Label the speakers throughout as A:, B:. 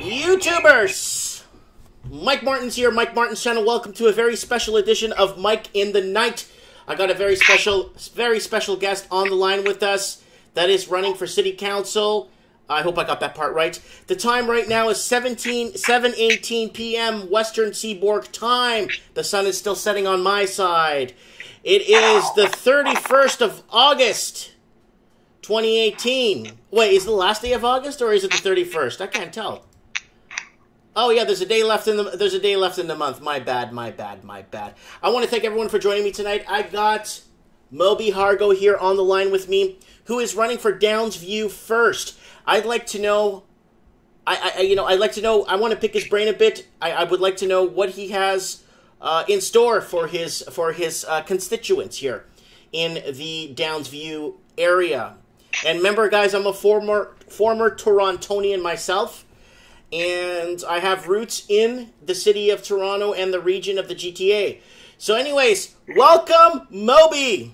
A: YouTubers! Mike Martin's here, Mike Martin's channel. Welcome to a very special edition of Mike in the Night. I got a very special guest on the line with us that is running for City Council. I hope I got that part right. The time right now is 7:18 p.m. Western Seaboard time. The sun is still setting on my side. It is the 31st of August, 2018. Wait, is it the last day of August or is it the 31st? I can't tell. Oh yeah, there's a day left in the month. My bad. I want to thank everyone for joining me tonight. I got Mo Bihargo here on the line with me, who is running for Downsview first. I'd like to know. I want to pick his brain a bit. I would like to know what he has in store for his constituents here in the Downsview area. And remember, guys, I'm a former Torontonian myself. And I have roots in the city of Toronto and the region of the GTA. So anyways, welcome, Moby!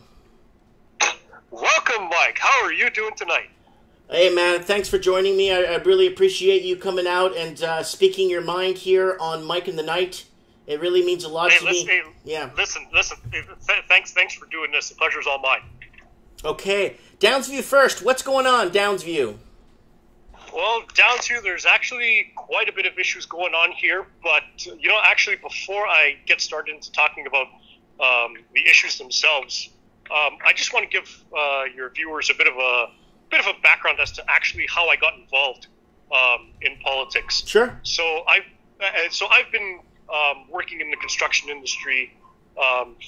B: Welcome, Mike. How are you doing tonight?
A: Hey, man, thanks for joining me. I really appreciate you coming out and speaking your mind here on Mike in the Night. It really means a lot to me.
B: Hey,
A: yeah.
B: Listen. Thanks for doing this. The pleasure's all mine. Okay.
A: Downsview first. What's going on, Downsview?
B: Well, Downsview, there's actually quite a bit of issues going on here, but, actually, before I get started into talking about the issues themselves, I just want to give your viewers a bit of a background as to actually how I got involved in politics.
A: Sure.
B: So I've been working in the construction industry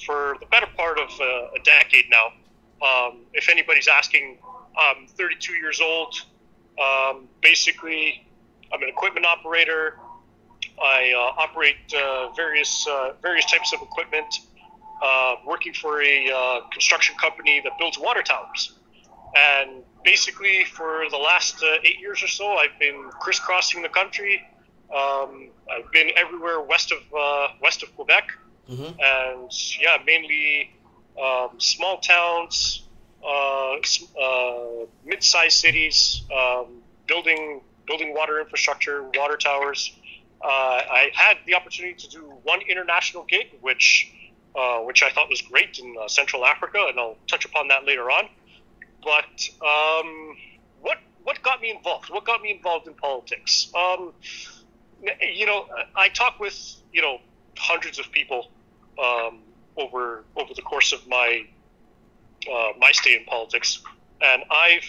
B: for the better part of a decade now. If anybody's asking, I'm 32 years old. Basically, I'm an equipment operator. I operate various types of equipment, working for a construction company that builds water towers. And basically, for the last 8 years or so, I've been crisscrossing the country. I've been everywhere west of Quebec, and yeah, mainly small towns. Mid-sized cities, building water infrastructure, water towers. I had the opportunity to do one international gig, which I thought was great in Central Africa, and I'll touch upon that later on. But what got me involved? What got me involved in politics? I talk with hundreds of people over the course of my stay in politics, and I've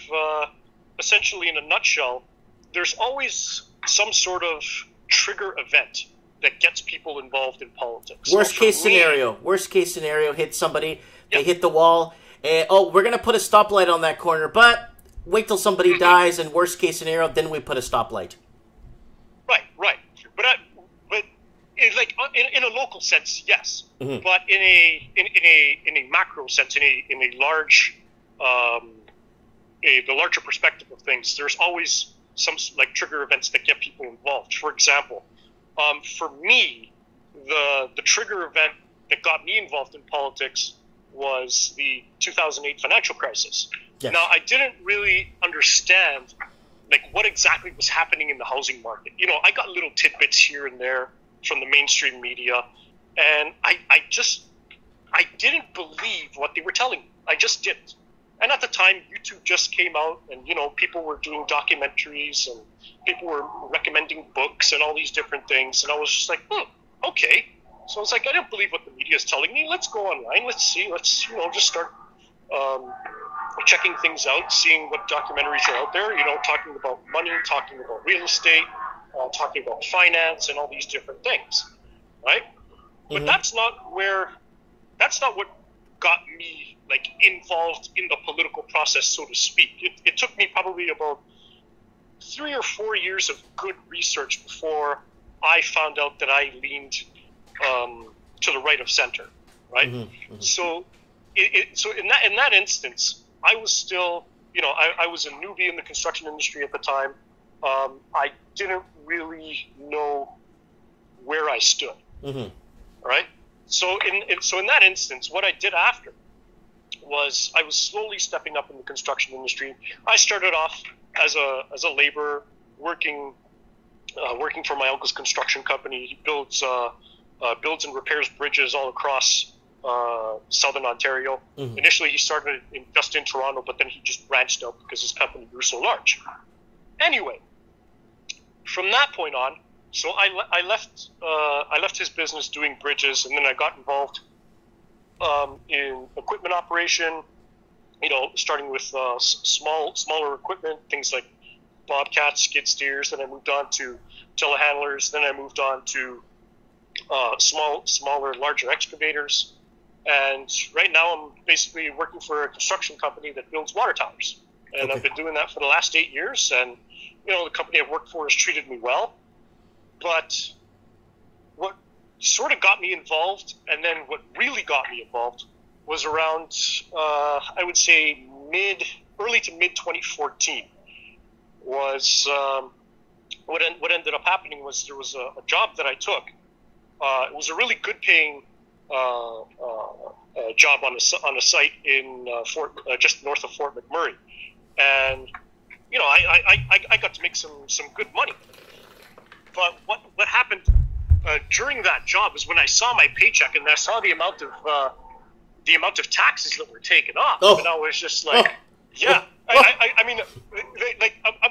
B: essentially, in a nutshell, there's always some sort of trigger event that gets people involved in politics.
A: Worst case scenario, hit somebody, they hit the wall, and we're gonna put a stoplight on that corner, but wait till somebody dies, and worst case scenario, then we put a stoplight.
B: Right. But in a local sense, yes. But in a macro sense, in a large the larger perspective of things, there's always some trigger events that get people involved. For example, for me, the trigger event that got me involved in politics was the 2008 financial crisis. Yes. Now, I didn't really understand what exactly was happening in the housing market. I got little tidbits here and there from the mainstream media, and I didn't believe what they were telling me. I just didn't. And at the time, YouTube just came out, and people were doing documentaries, and people were recommending books and all these different things, and I was just like, okay. So I was like, I don't believe what the media is telling me. Let's go online. Let's see. Let's just start checking things out, seeing what documentaries are out there. Talking about money, talking about real estate, talking about finance, and all these different things, right? But that's not what got me involved in the political process, so to speak. It took me probably about 3 or 4 years of good research before I found out that I leaned to the right of center, right? So in that instance, I was still, I was a newbie in the construction industry at the time. I didn't really know where I stood, right? So in that instance, what I did after was I was slowly stepping up in the construction industry. I started off as a laborer, working working for my uncle's construction company. He builds and repairs bridges all across southern Ontario. Mm-hmm. Initially, he started just in Toronto, but then he just branched out because his company grew so large. Anyway, from that point on, so I left his business doing bridges, and then I got involved in equipment operation. Starting with smaller equipment, things like bobcats, skid steers. Then I moved on to telehandlers. Then I moved on to smaller, larger excavators. And right now I'm basically working for a construction company that builds water towers. And I've been doing that for the last 8 years. And, the company I've worked for has treated me well. But what sort of got me involved, and then what really got me involved, was around, I would say, early to mid 2014. Was what ended up happening was there was a job that I took. It was a really good paying job on a site in just north of Fort McMurray, and I got to make some good money. But what happened during that job is when I saw my paycheck and I saw the amount of taxes that were taken off, and I was just like, I mean,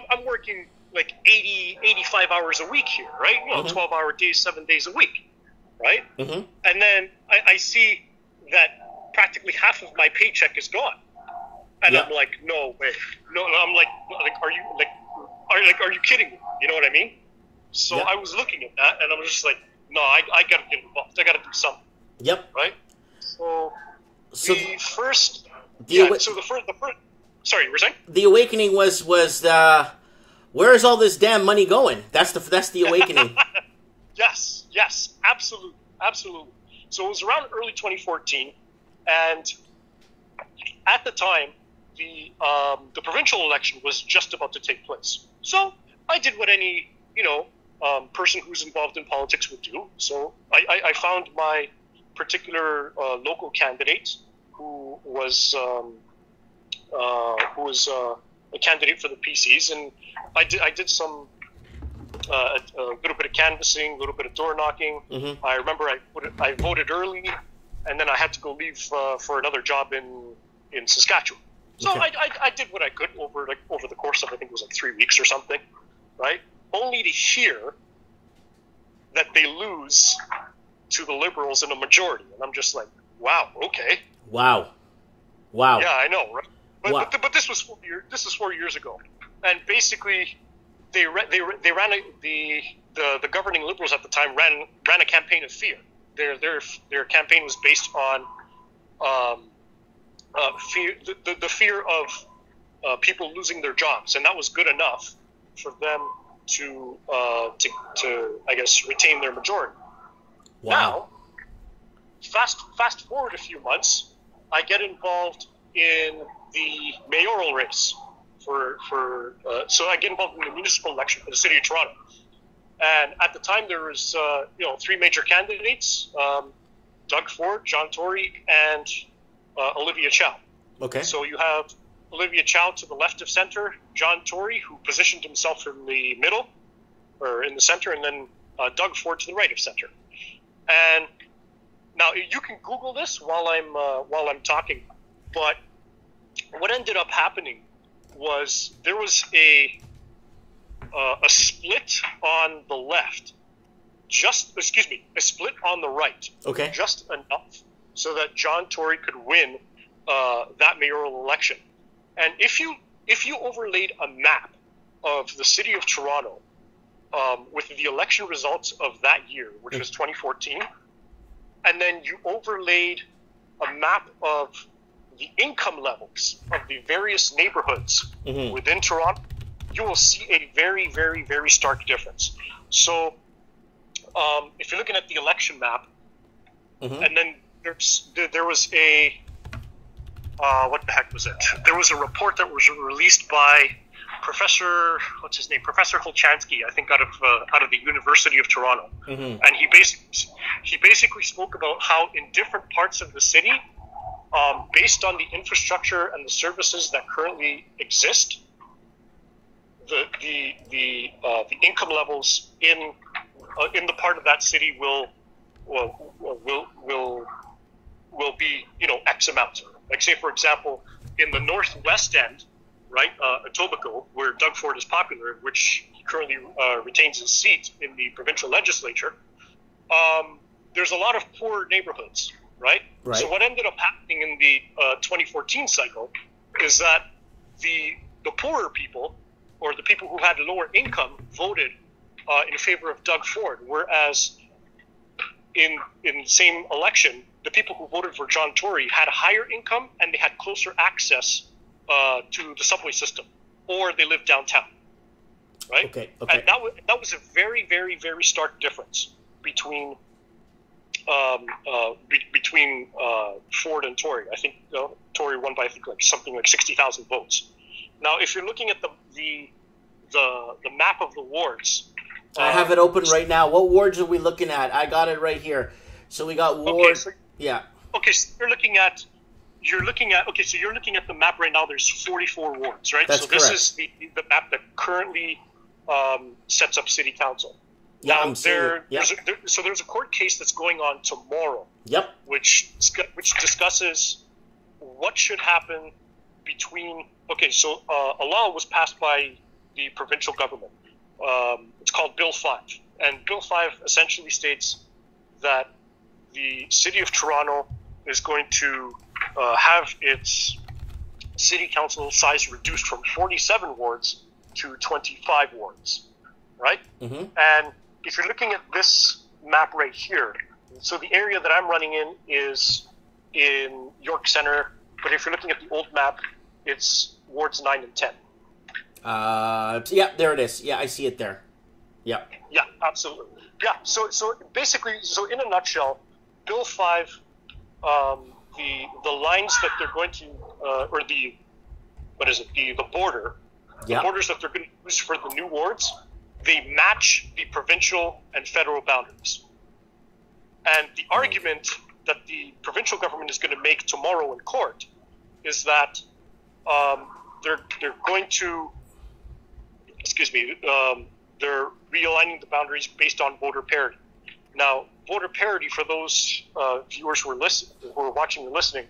B: I'm working like 85 hours a week here, right? 12-hour days, 7 days a week, right? Mm-hmm. And then I see that practically half of my paycheck is gone, and I'm like, no way, no. I'm like, are you kidding me? You know what I mean? So I was looking at that, and I was just like, no, I got to get involved. I got to do something. Yep. Right. So the first. Sorry, you were saying? The
A: awakening was where is all this damn money going? That's the awakening.
B: Yes, absolutely. So it was around early 2014, and at the time, the provincial election was just about to take place. So I did what any person who's involved in politics would do. So I found my particular local candidate who was a candidate for the PCs, and I did some a little bit of canvassing, a little bit of door knocking. Mm-hmm. I remember I voted early, and then I had to go leave for another job in Saskatchewan. So I did what I could over the course of, I think it was like 3 weeks or something, right? Only to hear that they lose to the Liberals in a majority, and I'm just like, wow, okay.
A: Wow.
B: Yeah, I know, right? But this was 4 years ago, and basically they ran the governing Liberals at the time ran a campaign of fear. Their campaign was based on fear, the fear of people losing their jobs, and that was good enough for them to I guess retain their majority. Wow. Now, fast forward a few months, I get involved in the mayoral race so I get involved in the municipal election for the city of Toronto. And at the time, there was 3 major candidates: Doug Ford, John Tory, and Olivia Chow. Okay. So you have Olivia Chow to the left of center, John Tory, who positioned himself in the middle or in the center, and then Doug Ford to the right of center. And now you can Google this while I'm talking, but what ended up happening was there was a split on the left, a split on the right, okay, just enough so that John Tory could win that mayoral election. And if you overlaid a map of the city of Toronto with the election results of that year, which was 2014, and then you overlaid a map of the income levels of the various neighborhoods within Toronto, you will see a very, very, very stark difference. So if you're looking at the election map, and then there was a what the heck was it? There was a report that was released by Professor Holchansky, I think, out of the University of Toronto, and he basically spoke about how in different parts of the city, based on the infrastructure and the services that currently exist, the income levels in the part of that city will be, you know, X amount. Like, say, for example, in the northwest end, right, Etobicoke, where Doug Ford is popular, which he currently retains his seat in the provincial legislature, there's a lot of poor neighborhoods, right? So what ended up happening in the 2014 cycle is that the poorer people, or the people who had lower income, voted in favor of Doug Ford, whereas in the same election, the people who voted for John Tory had a higher income and they had closer access to the subway system, or they lived downtown, right?
A: Okay.
B: And that was a very, very, very stark difference between Ford and Tory. I think Tory won by something like 60,000 votes. Now, if you're looking at the map of the wards,
A: I have it open right now. What wards are we looking at? I got it right here. So we got ward.
B: Okay, so,
A: yeah.
B: Okay, so you're looking at the map right now. There's 44 wards, right?
A: That's
B: so this
A: correct.
B: is the map that currently sets up city council.
A: Yeah,
B: now, there's a court case that's going on tomorrow.
A: Yep.
B: Which discusses what should happen between. Okay, so a law was passed by the provincial government. It's called Bill 5, and Bill 5 essentially states that the city of Toronto is going to have its city council size reduced from 47 wards to 25 wards, right?
A: Mm-hmm.
B: And if you're looking at this map right here, so the area that I'm running in is in York Centre, but if you're looking at the old map, it's wards 9 and 10.
A: Yeah, there it is. Yeah, I see it there. Yeah.
B: Yeah, absolutely. Yeah, so basically, so in a nutshell, Bill 5, the lines that they're going to, or the border,
A: Yeah.
B: the borders that they're going to use for the new wards, they match the provincial and federal boundaries. And the argument that the provincial government is going to make tomorrow in court is that they're going to, they're realigning the boundaries based on voter parity. Now, voter parity, for those viewers who are watching and listening,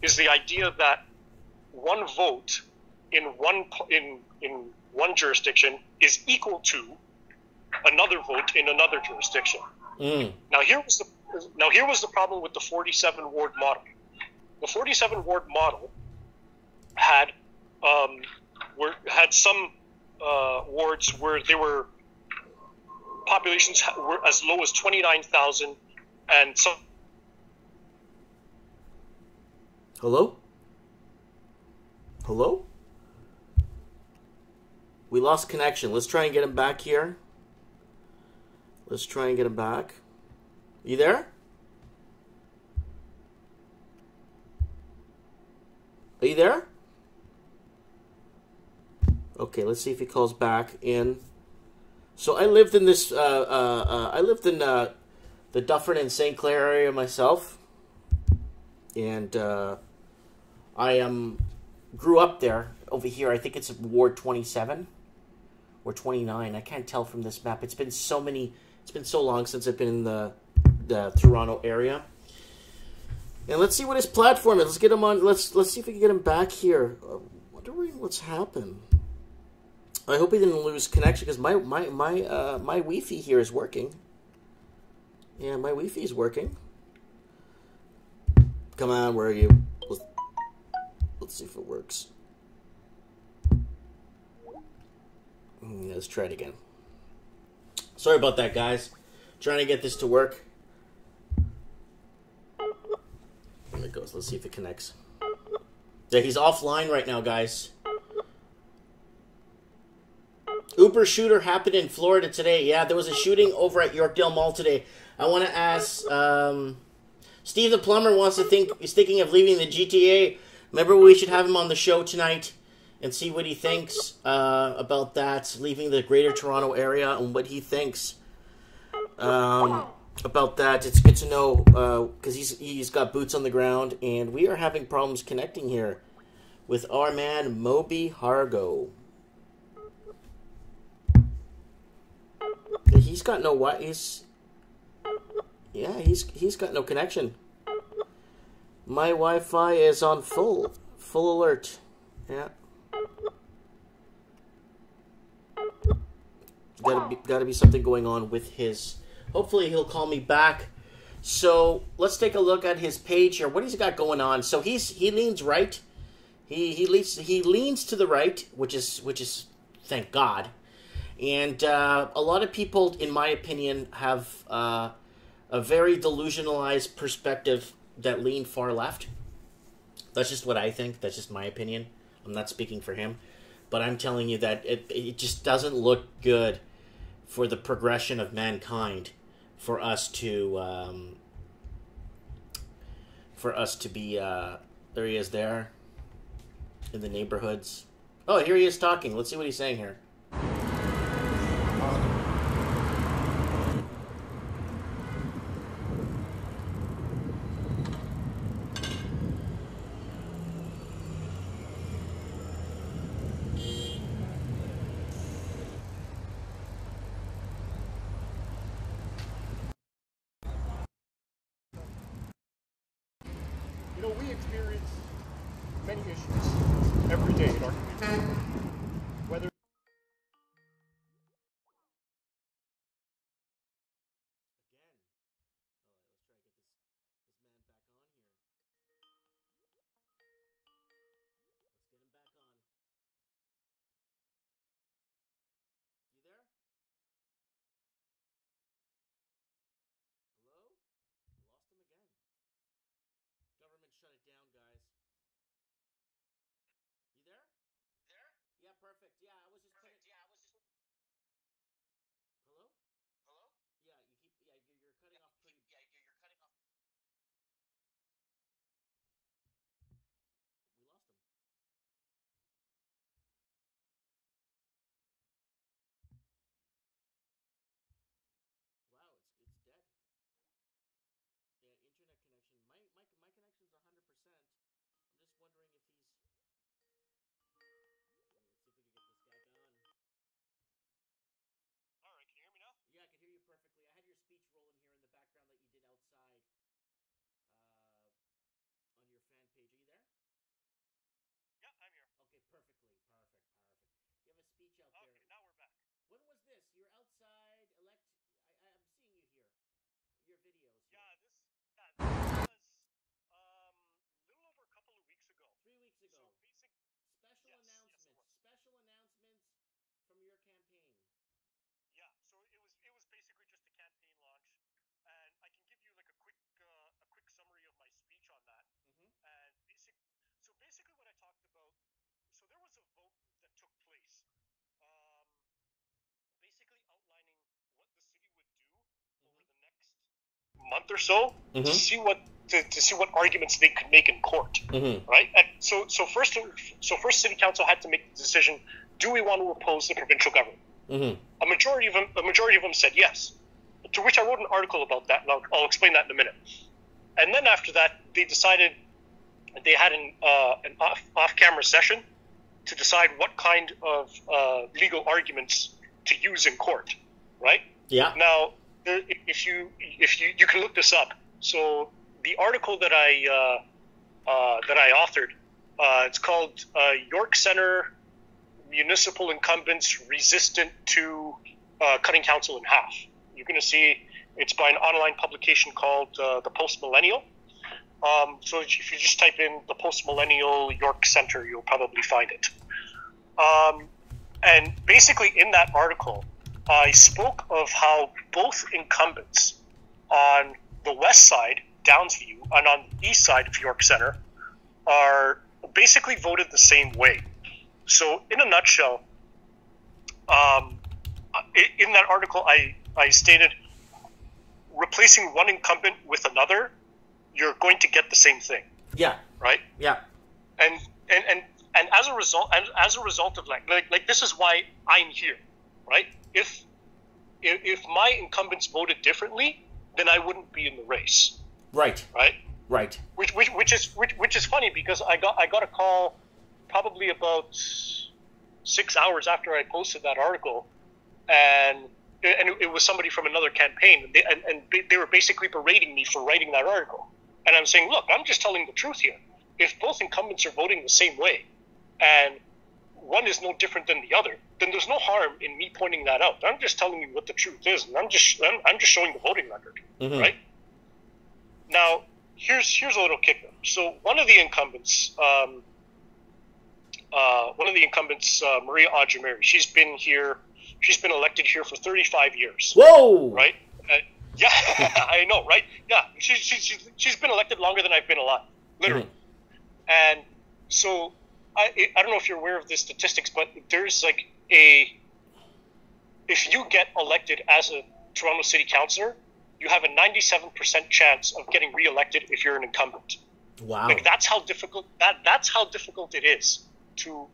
B: is the idea that one vote in one jurisdiction is equal to another vote in another jurisdiction.
A: Mm.
B: Now here was the problem with the 47 ward model. The 47 ward model had some wards where they were populations were as low as 29,000, and some.
A: Hello? We lost connection. Let's try and get him back here. Let's try and get him back. You there? Are you there? Okay, let's see if he calls back in. So I lived in this. I lived in the Dufferin and St. Clair area myself, and I grew up there. Over here, I think it's Ward 27 or 29. I can't tell from this map. It's been so long since I've been in the Toronto area. And let's see what his platform is. Let's get him on. Let's see if we can get him back here. Wondering what's happened. I hope he didn't lose connection, because my Wi-Fi here is working. Yeah, my Wi-Fi is working. Come on, where are you? Let's see if it works. Let's try it again. Sorry about that, guys. Trying to get this to work. There it goes. Let's see if it connects. Yeah, he's offline right now, guys. Uber shooter happened in Florida today. Yeah, there was a shooting over at Yorkdale Mall today. I want to ask, Steve the plumber is thinking of leaving the GTA. Remember, we should have him on the show tonight and see what he thinks about that, leaving the Greater Toronto area, and what he thinks about that. It's good to know, because he's got boots on the ground, and we are having problems connecting here with our man MAWUBI T Hargoe. He's got no what? He's got no connection. My Wi-Fi is on full alert. Yeah. Gotta be something going on with his. Hopefully he'll call me back. So let's take a look at his page here. What he's got going on? So he leans right. He leans to the right, which is thank God. And a lot of people, in my opinion, have a very delusionalized perspective that lean far left. That's just what I think. That's just my opinion. I'm not speaking for him. But I'm telling you that it just doesn't look good for the progression of mankind for us to be there he is there in the neighborhoods. Oh, here he is talking. Let's see what he's saying here.
C: You know, we experience many issues every day in our community. Whether
A: Government shut it down, guys. You there? Yeah, perfect. Yeah, I was just putting. Hello? Yeah, you're cutting off pretty. We lost him. Wow, it's dead. Yeah, internet connection. My connection's 100%. I'm just wondering if he's. Let's see if we can get this guy gone.
B: All right, can you hear me now?
A: Yeah, I can hear you perfectly. I had your speech rolling here in the background that you did outside on your fan page. Are you there?
B: Yeah, I'm here.
A: Okay, perfectly. Perfect. You have a speech out there.
B: Okay, now we're back.
A: When was this? You're outside. I'm seeing you here. Your videos. Here.
B: This was little over a couple of weeks ago.
A: 3 weeks ago.
B: So basic.
A: Special
B: Yes,
A: announcements.
B: yes, it was.
A: Special announcements from your campaign.
B: Yeah, so it was basically just a campaign launch, and I can give you like a quick summary of my speech on that.
A: Mm-hmm.
B: And basically what I talked about. So there was a vote that took place, basically outlining what the city would do over the next month or so to see what arguments they could make in court, right? And so first city council had to make the decision: do we want to oppose the provincial government? A majority of them said yes. To which I wrote an article about that, and I'll explain that in a minute. And then after that, they decided they had an off-camera session to decide what kind of legal arguments to use in court, right?
A: Yeah.
B: Now, if you can look this up. So the article that I authored, it's called York Centre Municipal Incumbents Resistant to Cutting Council in Half. You're going to see it's by an online publication called The Post Millennial. So if you just type in The Post Millennial York Centre, you'll probably find it. And basically in that article, I spoke of how both incumbents on the west side, Downsview, and on the east side of York Centre are basically voted the same way. So in a nutshell, in that article, I stated replacing one incumbent with another, you're going to get the same thing.
A: Yeah.
B: Right?
A: Yeah.
B: And as a result of like this is why I'm here, right? If my incumbents voted differently, then I wouldn't be in the race.
A: Right.
B: Right?
A: Right.
B: Which is funny because I got a call probably about 6 hours after I posted that article, and it it was somebody from another campaign, and they were basically berating me for writing that article. And I'm saying, look, I'm just telling the truth here. If both incumbents are voting the same way, and one is no different than the other, then there's no harm in me pointing that out. I'm just telling you what the truth is, and I'm just showing the voting record, right? Now, here's a little kicker. So one of the incumbents, Maria Ajamari, she's been elected here for 35 years.
A: Whoa!
B: Right? Yeah, I know, right? Yeah, she's been elected longer than I've been alive, literally. And so I don't know if you're aware of the statistics, but there's like if you get elected as a Toronto City Councillor, you have a 97% chance of getting re-elected if you're an incumbent.
A: Wow!
B: Like that's how difficult it is to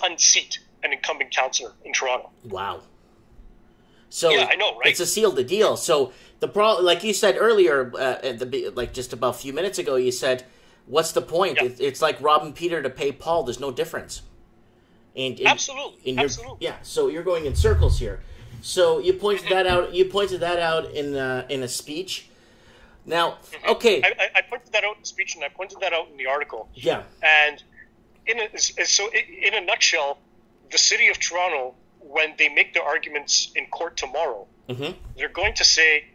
B: unseat an incumbent councillor in Toronto.
A: Wow. So
B: yeah, I know, right?
A: It's a sealed deal. So the problem, like you said earlier, like just about a few minutes ago, you said, "What's the point?
B: Yeah.
A: It's like robbing Peter to pay Paul. There's no difference." And
B: Absolutely.
A: Yeah. So you're going in circles here. So you pointed that out. You pointed that out in a speech. Now, okay.
B: I pointed that out in the speech, and I pointed that out in the article.
A: Yeah.
B: And in a nutshell, the city of Toronto, when they make their arguments in court tomorrow, they're going to say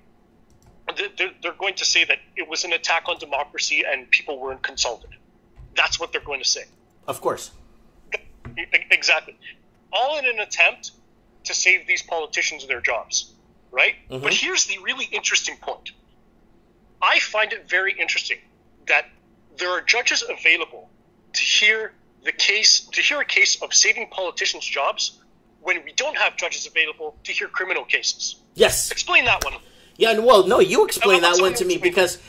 B: that it was an attack on democracy and people weren't consulted. That's what they're going to say.
A: Of course.
B: Exactly. All in an attempt to save these politicians their jobs, right? But here's the really interesting point. I find it very interesting that there are judges available to hear a case of saving politicians' jobs when we don't have judges available to hear criminal cases.
A: Yes.
B: Explain that one.
A: Yeah, well, no, you explain that one to me because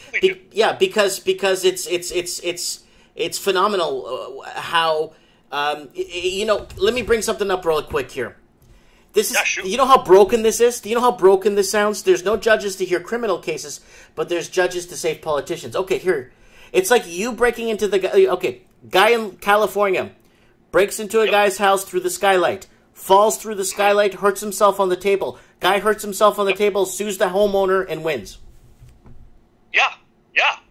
A: it's phenomenal how let me bring something up real quick here. This is, you know how broken this is? Do you know how broken this sounds? There's no judges to hear criminal cases, but there's judges to save politicians. Okay, here. It's like you breaking into guy in California breaks into a guy's house through the skylight, falls through the skylight, hurts himself on the table. Guy hurts himself on the table, sues the homeowner, and wins.
B: Yeah.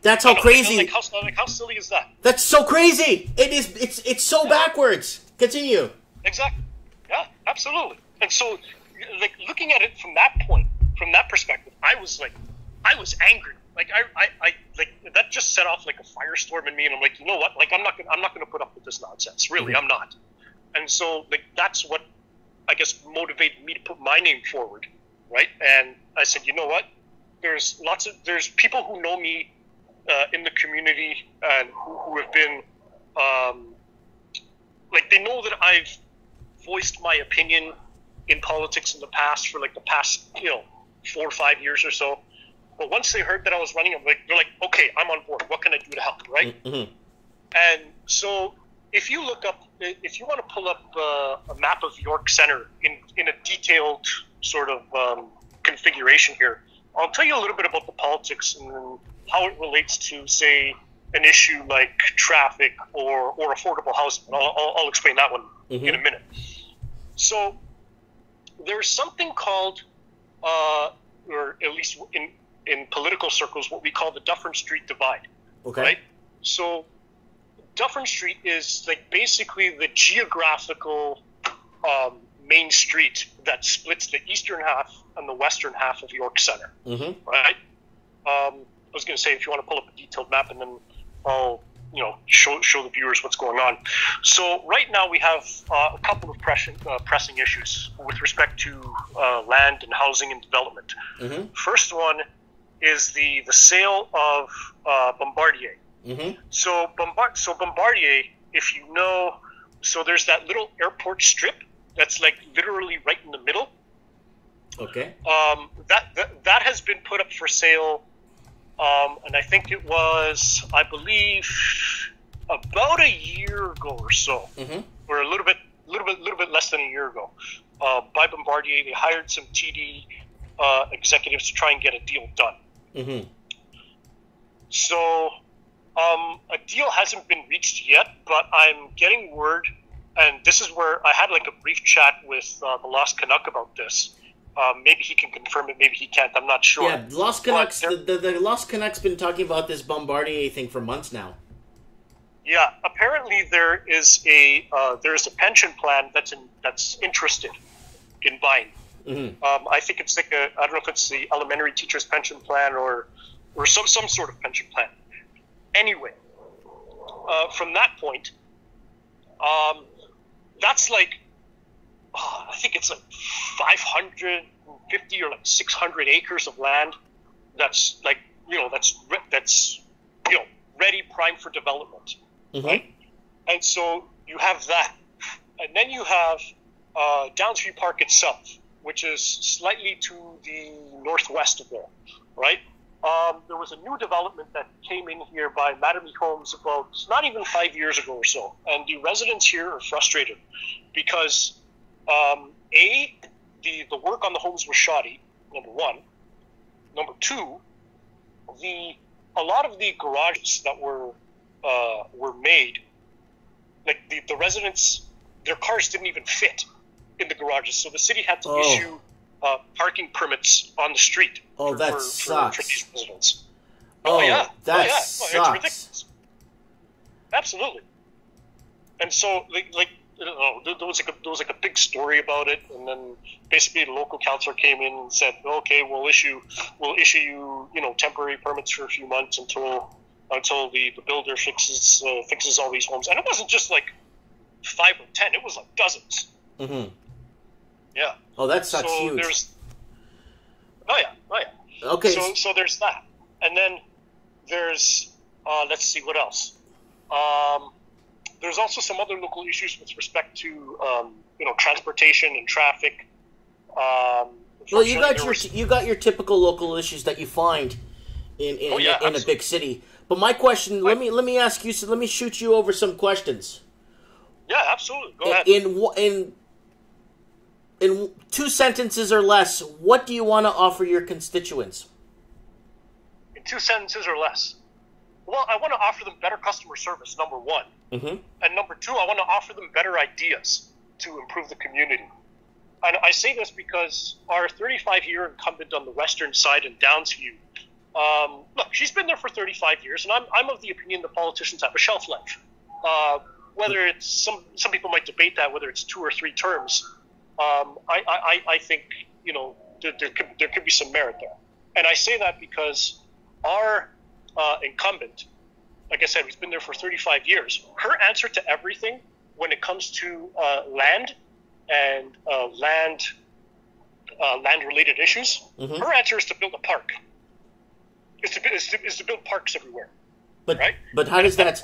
A: That's how crazy.
B: Like how silly is that?
A: That's so crazy. It is. It's so backwards. Continue.
B: Exactly. Yeah, absolutely. And so, like looking at it from that point, from that perspective, I was angry. Like I that just set off like a firestorm in me, and I'm like, you know what? Like I'm not gonna put up with this nonsense. Really, I'm not. And so, like that's what I guess motivated me to put my name forward, right? And I said, you know what? There's people who know me in the community and who have been they know that I've voiced my opinion in politics in the past for like the past 4 or 5 years or so. But once they heard that I was running, they're like, okay, I'm on board. What can I do to help? Right? And so if you want to pull up a map of York Centre in a detailed sort of configuration here, I'll tell you a little bit about the politics and how it relates to, say, an issue like traffic or affordable housing. I'll explain that one in a minute. So there's something called, or at least in political circles, what we call the Dufferin Street Divide. Okay. Right? So Dufferin Street is like basically the geographical main street that splits the eastern half and the western half of York Centre. Right? I was going to say, if you want to pull up a detailed map, and then I'll show the viewers what's going on. So right now we have a couple of pressing issues with respect to land and housing and development. First one is the sale of Bombardier. So Bombardier, if you know, so there's that little airport strip that's like literally right in the middle. Okay. That has been put up for sale, and I think it was, I believe, about a year ago or so, or a little bit less than a year ago, by Bombardier. They hired some TD executives to try and get a deal done. So a deal hasn't been reached yet, but I'm getting word, and this is where I had like a brief chat with the Lost Canuck about this, Maybe he can confirm it, maybe he can't. I'm not sure.
A: Yeah, Lost Canucks. The Lost Canucks been talking about this Bombardier thing for months now.
B: Yeah, apparently there is a pension plan that's interested in buying.
A: Mm-hmm.
B: I think it's like I don't know if it's the elementary teachers pension plan or some sort of pension plan. Anyway, from that point, that's like I think it's like 550 or like 600 acres of land that's like that's ready, prime for development,
A: Mm-hmm.
B: right? And so you have that, and then you have Downsview Park itself, which is slightly to the northwest of there, right? There was a new development that came in here by Mattamy Homes about not even 5 years ago or so, and the residents here are frustrated because the work on the homes was shoddy, number one. Number two, a lot of the garages that were made, like the residents, their cars didn't even fit in the garages, so the city had to issue parking permits on the street.
A: Oh, that sucks.
B: For these residents.
A: That
B: It's
A: sucks.
B: ridiculous. Absolutely. And so, there was like a big story about it, and then basically the local councillor came in and said, "Okay, we'll issue you, temporary permits for a few months until the builder fixes all these homes." And it wasn't just like 5 or 10; it was like dozens.
A: Mm-hmm.
B: Yeah.
A: Oh, that sucks huge.
B: Oh yeah.
A: Okay.
B: So there's that, and then there's let's see what else. There's also some other local issues with respect to transportation and traffic.
A: Well, you got your typical local issues that you find in a big city. But my question, let me ask you. So let me shoot you over some questions.
B: Yeah, absolutely. Go ahead.
A: In 2 sentences or less, what do you want to offer your constituents?
B: In 2 sentences or less. Well, I want to offer them better customer service, number one.
A: Mm-hmm.
B: And number two, I want to offer them better ideas to improve the community. And I say this because our 35-year incumbent on the western side in Downsview, look, she's been there for 35 years, and I'm of the opinion that politicians have a shelf life. Whether it's some people might debate that, whether it's 2 or 3 terms. I think there could be some merit there, and I say that because our incumbent, like I said, who's been there for 35 years, her answer to everything when it comes to land and land-related issues,
A: mm-hmm.
B: her answer is to build a park. Is to build parks everywhere.
A: But
B: right?
A: But how does that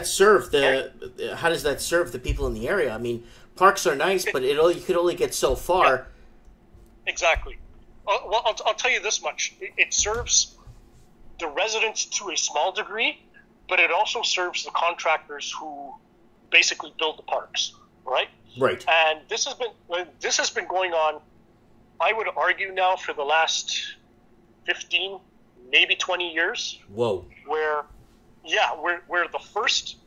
A: serve the people in the area? I mean, parks are nice, but you could only get so far.
B: Yeah, exactly. Well, I'll tell you this much: it serves the residents to a small degree, but it also serves the contractors who basically build the parks, right?
A: Right.
B: And this has been going on, I would argue now, for the last 15, maybe 20 years.
A: Whoa.
B: Where the first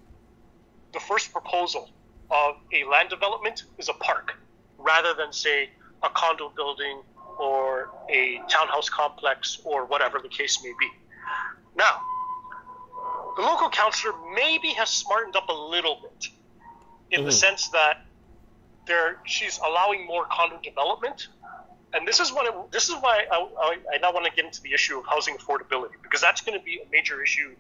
B: proposal of a land development is a park, rather than, say, a condo building or a townhouse complex or whatever the case may be. Now, the local councillor maybe has smartened up a little bit in the sense that she's allowing more condo development, and this is why I now want to get into the issue of housing affordability, because that's going to be a major issue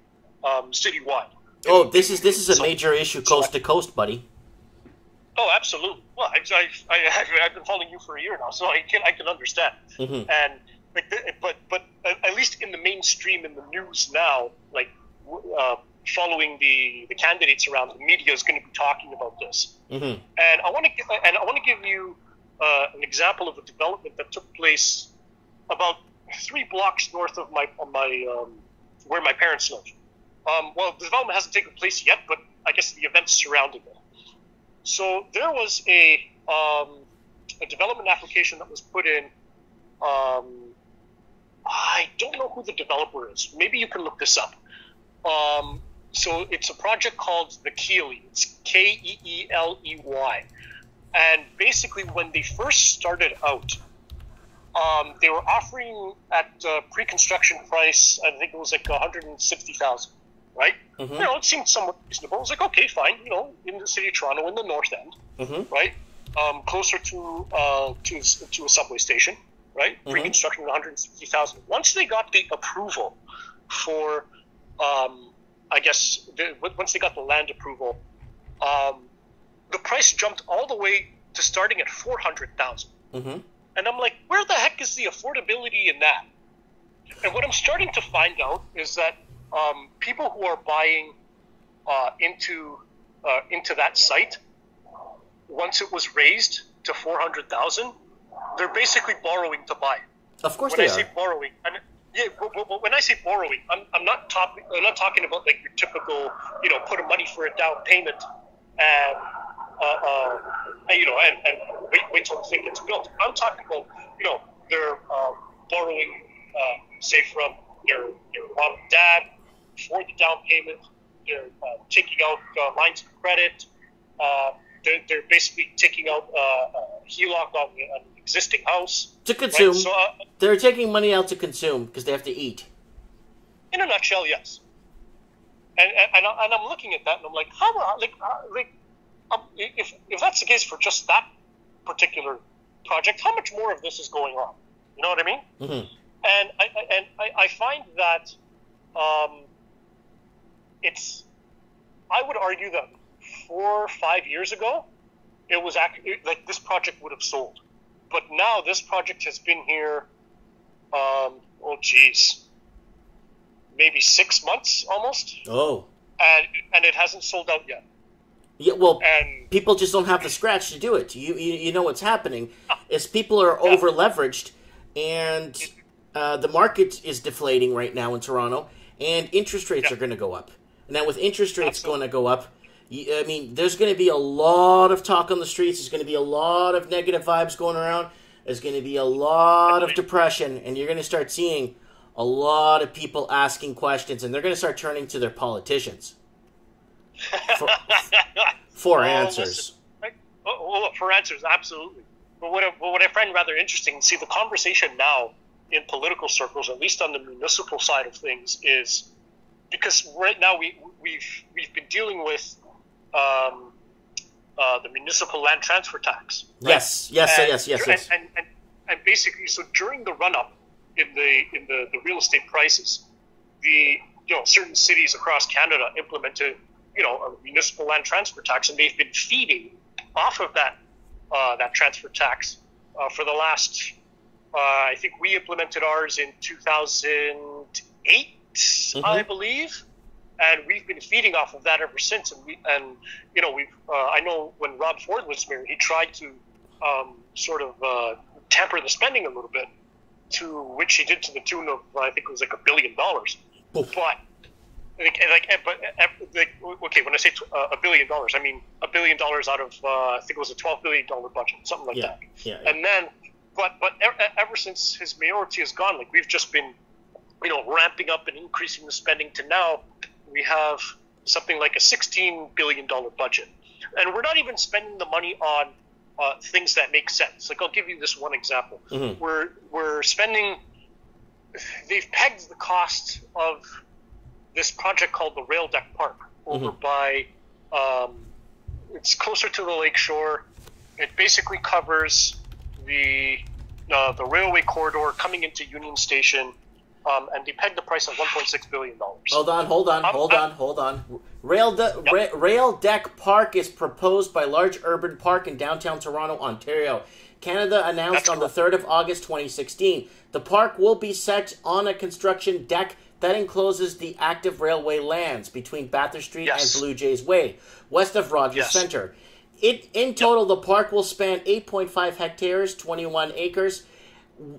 B: citywide.
A: Oh, this is a major issue coast to coast, buddy.
B: Oh, absolutely. Well, I've been following you for a year now, so I can understand.
A: Mm-hmm.
B: And but at least in the mainstream, in the news now, following the candidates around, the media is going to be talking about this.
A: Mm-hmm.
B: And I want to give you an example of a development that took place about 3 blocks north of my where my parents live. Well, the development hasn't taken place yet, but I guess the events surrounding it. So there was a development application that was put in. I don't know who the developer is. Maybe you can look this up. So it's a project called the Keeley. It's Keeley. And basically, when they first started out, They were offering at pre-construction price, I think it was like 160,000, right?
A: Mm-hmm.
B: It seemed somewhat reasonable. I was like, okay, fine, in the city of Toronto, in the north end, right? Closer to a subway station, right? Pre-construction 160,000. Once they got the approval for, once they got the land approval, the price jumped all the way to starting at 400,000. And I'm like, where the heck is the affordability in that? And what I'm starting to find out is that people who are buying into that site, once it was raised to 400,000, they're basically borrowing to buy it.
A: Of course
B: when
A: they
B: I
A: are.
B: say borrowing, when I say borrowing, I'm not talking about like your typical, put a money for a down payment and wait till the thing gets built. I'm talking about, they're borrowing, say from their mom and dad for the down payment. They're taking out lines of credit. They're basically taking out a HELOC on an existing house.
A: To consume.
B: Right? So,
A: they're taking money out to consume because they have to eat.
B: In a nutshell, yes. And I'm looking at that and I'm like, if that's the case for just that particular project, how much more of this is going on? You know what I mean?
A: Mm-hmm.
B: And I find that I would argue that 4 or 5 years ago, it was like this project would have sold. But now this project has been here, maybe 6 months almost.
A: Oh.
B: And it hasn't sold out yet.
A: Yeah, well,
B: And
A: people just don't have the scratch to do it. You know what's happening is people are over leveraged, and the market is deflating right now in Toronto, and interest rates are going to go up. Now, with interest rates going to go up, there's going to be a lot of talk on the streets. There's going to be a lot of negative vibes going around. There's going to be a lot of depression, and you're going to start seeing a lot of people asking questions, and they're going to start turning to their politicians for answers.
B: For answers, absolutely. But what I find rather interesting, see the conversation now in political circles, at least on the municipal side of things, is because right now we've been dealing with the municipal land transfer tax. Right?
A: Yes.
B: And basically, so during the run up in the real estate prices, certain cities across Canada implemented a municipal land transfer tax, and they've been feeding off of that transfer tax for the last. I think we implemented ours in 2008, I believe, and we've been feeding off of that ever since. And I know when Rob Ford was mayor, he tried to tamper the spending a little bit, to which he did to the tune of I think it was like $1 billion.
A: Oof.
B: But when I say $1 billion, I mean $1 billion out of I think it was a $12 billion budget, something like that.
A: Yeah.
B: And then, but ever since his mayoralty has gone, like we've just been, ramping up and increasing the spending to now we have something like a $16 billion budget, and we're not even spending the money on things that make sense. Like I'll give you this one example.
A: Mm-hmm.
B: We're spending. They've pegged the cost of this project called the Rail Deck Park over by, it's closer to the lake shore. It basically covers the railway corridor coming into Union Station, and they pegged the price at $1.6 billion.
A: Hold on. Rail Deck Park is proposed by Large Urban Park in downtown Toronto, Ontario. Canada announced on the 3rd of August 2016. The park will be set on a construction deck that encloses the active railway lands between Bathurst Street and Blue Jays Way, west of Rogers Centre. In total, the park will span 8.5 hectares, 21 acres,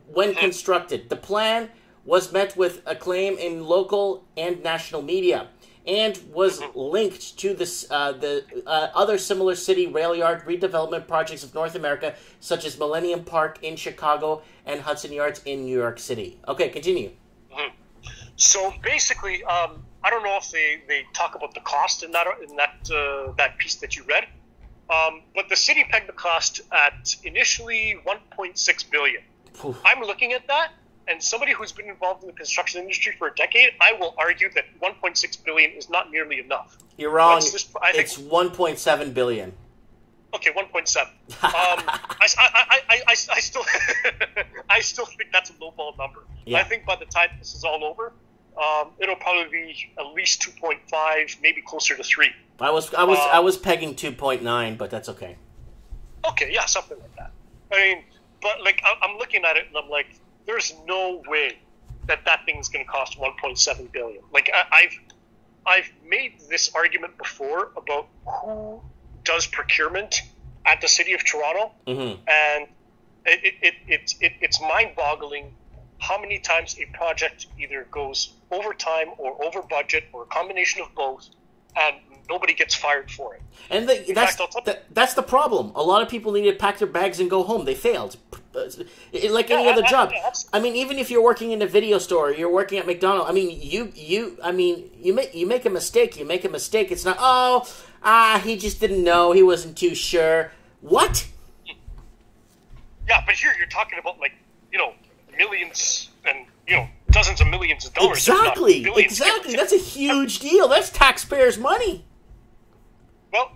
A: when constructed. The plan was met with acclaim in local and national media, and was linked to the other similar city rail yard redevelopment projects of North America, such as Millennium Park in Chicago and Hudson Yards in New York City. Okay, continue.
B: So basically, I don't know if they talk about the cost in that piece that you read, but the city pegged the cost at initially $1.6 billion.
A: Oof.
B: I'm looking at that, and somebody who's been involved in the construction industry for a decade, I will argue that 1.6 billion is not nearly enough.
A: You're wrong.
B: It's
A: 1.7 billion.
B: Okay, 1.7. I still I still think that's a lowball number.
A: Yeah.
B: I think by the time this is all over, it'll probably be at least 2.5, maybe closer to 3.
A: I was pegging 2.9, but that's okay.
B: Okay, yeah, something like that. I mean, but like I'm looking at it and I'm like, there's no way that thing's going to cost 1.7 billion. Like I've made this argument before about who does procurement at the city of Toronto, and it's mind-boggling how many times a project either goes over time or over budget or a combination of both, and nobody gets fired for it.
A: And that's the problem. A lot of people need to pack their bags and go home. They failed. Like any other job. I mean, even if you're working in a video store, or you're working at McDonald's. I mean, you make a mistake. You make a mistake. It's not he just didn't know. He wasn't too sure. What?
B: Yeah, but here you're talking about millions and dozens of millions of dollars.
A: Exactly. That's a huge deal. That's taxpayers' money.
B: Well,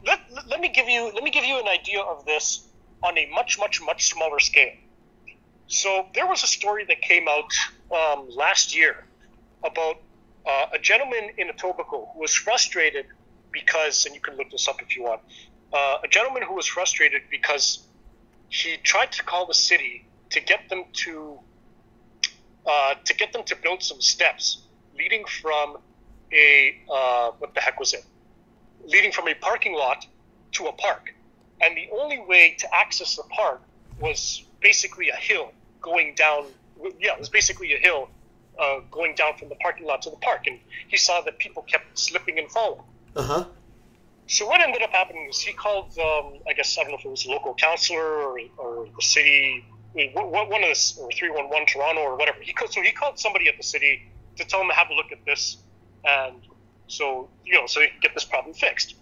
B: let me give you an idea of this on a much smaller scale. So there was a story that came out last year about a gentleman in Etobicoke who was frustrated because, and you can look this up if you want, a gentleman who was frustrated because he tried to call the city to get them to build some steps leading from leading from a parking lot to a park. And the only way to access the park was basically a hill going down. Yeah, it was basically a hill going down from the parking lot to the park. And he saw that people kept slipping and falling.
A: Uh-huh.
B: So what ended up happening is he called, I guess, I don't know if it was the local councillor or the city, one of this, or 311 Toronto or whatever. He called somebody at the city to tell him to have a look at this, and so he can get this problem fixed.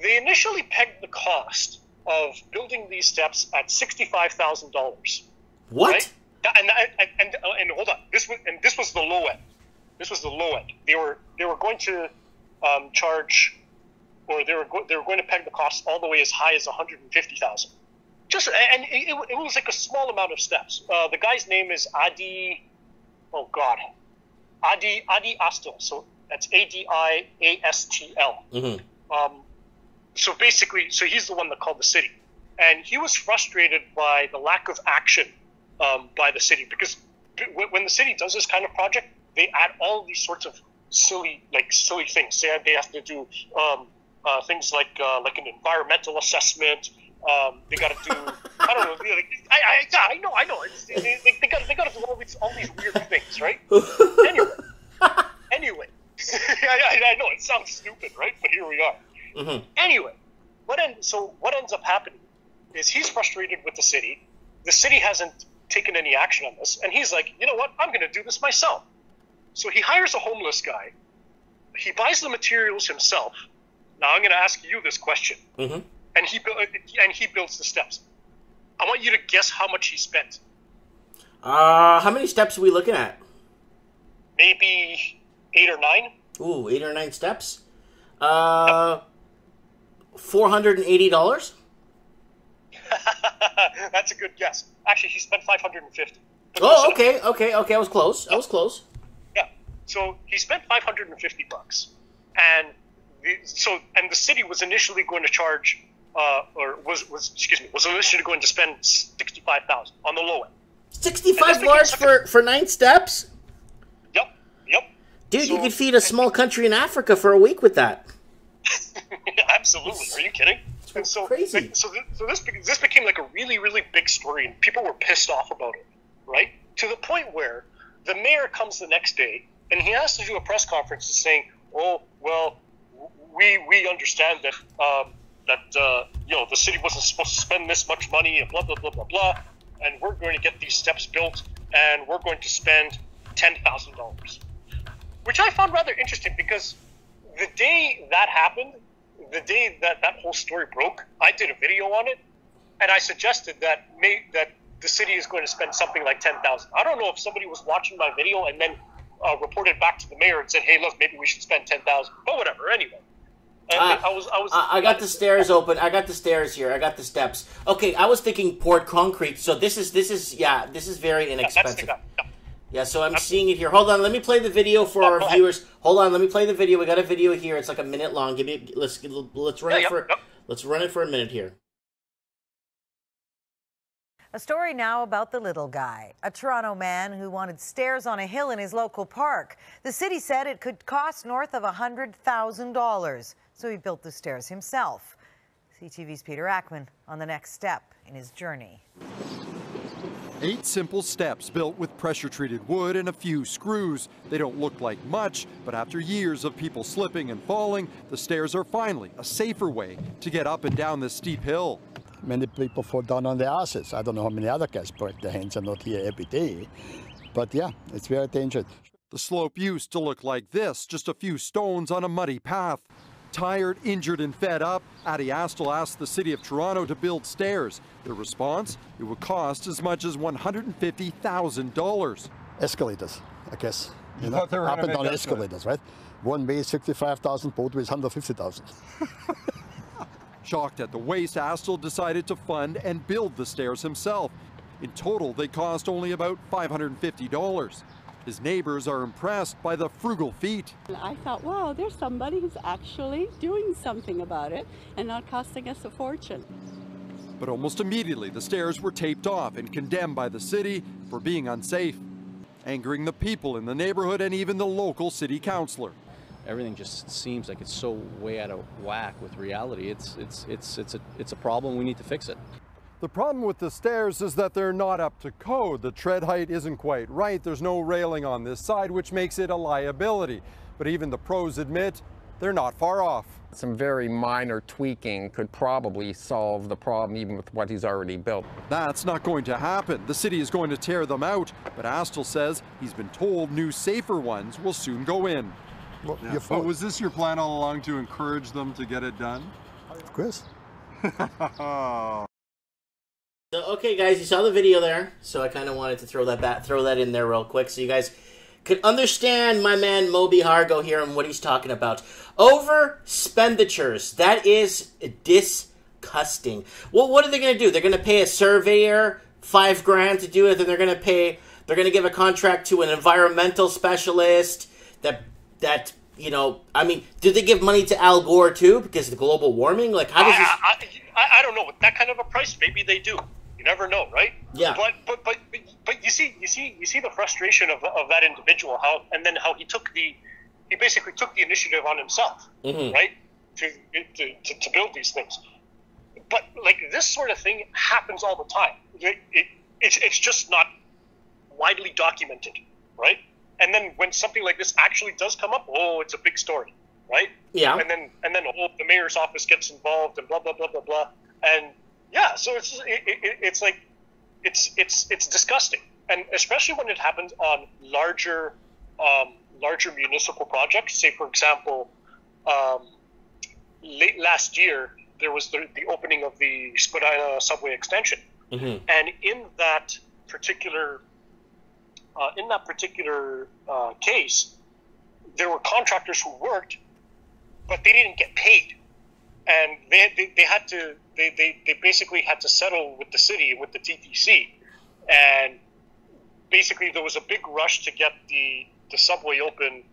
B: They initially pegged the cost of building these steps at $65,000.
A: What?
B: Right? And hold on, this was the low end. This was the low end. They were going to charge, or they were going to peg the cost all the way as high as $150,000. It was like a small amount of steps. The guy's name is Adi Astel. So that's ADIASTL. So basically, he's the one that called the city, and he was frustrated by the lack of action by the city, because when the city does this kind of project, they add all these sorts of silly things. They have to do things like an environmental assessment. They got to do, I don't know. I know. They got to do all these weird things, right? Anyway, I know it sounds stupid, right? But here we are.
A: Mm-hmm.
B: Anyway, what ends up happening is he's frustrated with the city. The city hasn't taken any action on this, and he's like, you know what? I'm going to do this myself. So he hires a homeless guy. He buys the materials himself. Now I'm going to ask you this question.
A: Mm-hmm.
B: And he builds the steps. I want you to guess how much he spent.
A: How many steps are we looking at?
B: Maybe 8 or 9.
A: Ooh, 8 or 9 steps. $480.
B: That's a good guess. Actually, he spent $550.
A: Oh, okay. I was close.
B: Yeah. So he spent $550, and the city was initially going to charge, was initially going to spend $65,000 on the low end.
A: 65 large for 9 steps?
B: Yep.
A: Dude, you could feed a small country in Africa for a week with that.
B: Absolutely. Are you kidding? And so
A: crazy.
B: So this became like a really, really big story, and people were pissed off about it, right? To the point where the mayor comes the next day, and he has to do a press conference saying, "Oh, well, we understand that the city wasn't supposed to spend this much money, and blah blah blah blah blah, and we're going to get these steps built, and we're going to spend $10,000," which I found rather interesting, because the day that happened, the day that whole story broke, I did a video on it, and I suggested that the city is going to spend something like $10,000. I don't know if somebody was watching my video and then reported back to the mayor and said, "Hey, look, maybe we should spend $10,000." But whatever. Anyway,
A: I got the stairs open. I got the stairs here. I got the steps. Okay, I was thinking poured concrete. So this is very inexpensive. Yeah, so I'm seeing it here. Hold on, let me play the video for our viewers. Hold on, let me play the video. We got a video here. It's like a minute long. Let's run it for a minute here.
D: A story now about the little guy, a Toronto man who wanted stairs on a hill in his local park. The city said it could cost north of $100,000, so he built the stairs himself. CTV's Peter Ackman on the next step in his journey.
E: 8 simple steps built with pressure-treated wood and a few screws. They don't look like much, but after years of people slipping and falling, the stairs are finally a safer way to get up and down this steep hill.
F: Many people fall down on their asses. I don't know how many other guys break their hands and not here every day. But yeah, it's very dangerous.
E: The slope used to look like this, just a few stones on a muddy path. Tired, injured, and fed up, Adi Astle asked the City of Toronto to build stairs. Their response? It would cost as much as $150,000.
F: Escalators, I guess. You know, up and down escalators, right? One way is 65,000, both ways 150,000.
E: Shocked at the waste, Astle decided to fund and build the stairs himself. In total, they cost only about $550. His neighbors are impressed by the frugal feat.
G: I thought, wow, there's somebody who's actually doing something about it and not costing us a fortune.
E: But almost immediately, the stairs were taped off and condemned by the city for being unsafe, angering the people in the neighborhood and even the local city councillor.
H: Everything just seems like it's so way out of whack with reality. It's a problem. We need to fix it.
E: The problem with the stairs is that they're not up to code. The tread height isn't quite right. There's no railing on this side, which makes it a liability. But even the pros admit they're not far off.
I: Some very minor tweaking could probably solve the problem even with what he's already built.
E: That's not going to happen. The city is going to tear them out. But Astle says he's been told new safer ones will soon go in.
F: Well,
E: yeah. But was this your plan all along to encourage them to get it done?
F: Of course.
A: So, okay, guys, you saw the video there, so I kind of wanted to throw that in there real quick so you guys could understand my man Mo Bihargo here and what he's talking about. Over-spenditures, that is disgusting. Well, what are they going to do? They're going to pay a surveyor $5,000 to do it, then they're going to give a contract to an environmental specialist that you know, I mean, do they give money to Al Gore too because of the global warming? Like, how does this...
B: I don't know. With that kind of a price, maybe they do. You never know, right?
A: Yeah.
B: But you see the frustration of that individual, how he basically took the initiative on himself, right? To build these things. But like this sort of thing happens all the time. It's just not widely documented, right? And then when something like this actually does come up, oh, it's a big story, right?
A: Yeah.
B: And then the mayor's office gets involved and blah blah blah blah blah. And yeah, so it's like it's disgusting, and especially when it happens on larger municipal projects. Say, for example, late last year there was the opening of the Spadina subway extension, and in that particular case, there were contractors who worked, but they didn't get paid, and they basically had to settle with the city, with the TTC, and basically there was a big rush to get the subway open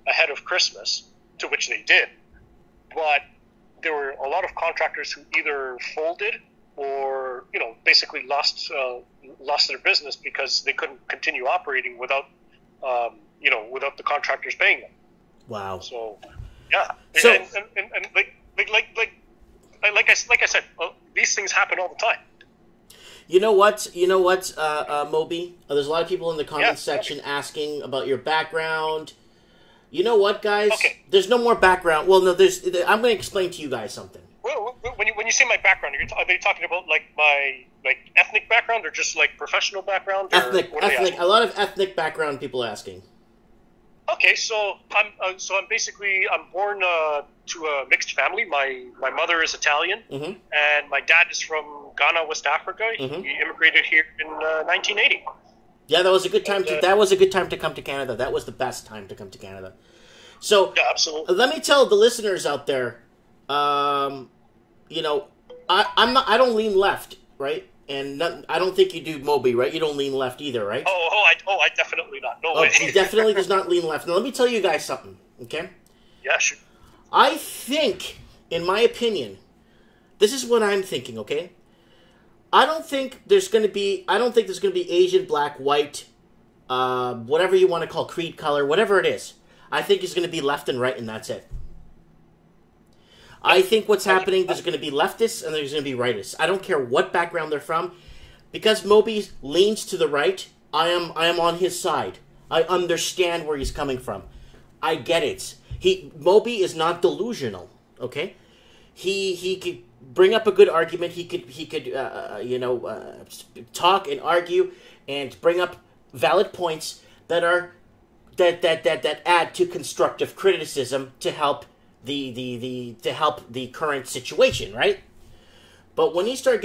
B: ahead of Christmas, to which they did, but there were a lot of contractors who either folded or basically lost their business because they couldn't continue operating without the contractors paying them. Wow. So yeah. So and like I said, these things happen all the time.
A: You know what, Moby? There's a lot of people in the comments section asking about your background. You know what, guys? Okay. There's no more background. Well, no, I'm going to explain to you guys something.
B: Well, when you say my background, are they talking about like my ethnic background or just like professional background?
A: Ethnic. A lot of ethnic background people asking.
B: Okay, so I'm born to a mixed family. My mother is Italian, and my dad is from Ghana, West Africa. He immigrated here in 1980.
A: Yeah, that was a good time to come to Canada. That was the best time to come to Canada. So
B: yeah, absolutely.
A: Let me tell the listeners out there, you know, I don't lean left, right? And I don't think you do, Moby, right? You don't lean left either, right?
B: I definitely not. No way.
A: He definitely does not lean left. Now, let me tell you guys something, okay?
B: Yeah, sure.
A: I think, in my opinion, this is what I'm thinking, okay? I don't think there's going to be Asian, black, white, whatever you want to call creed color, whatever it is. I think it's going to be left and right, and that's it. I think what's happening, there's going to be leftists and there's going to be rightists. I don't care what background they're from. Because Moby leans to the right, I am on his side. I understand where he's coming from. I get it. Moby is not delusional, okay? He could bring up a good argument. He could talk and argue and bring up valid points that add to constructive criticism to help the current situation, right? But when you start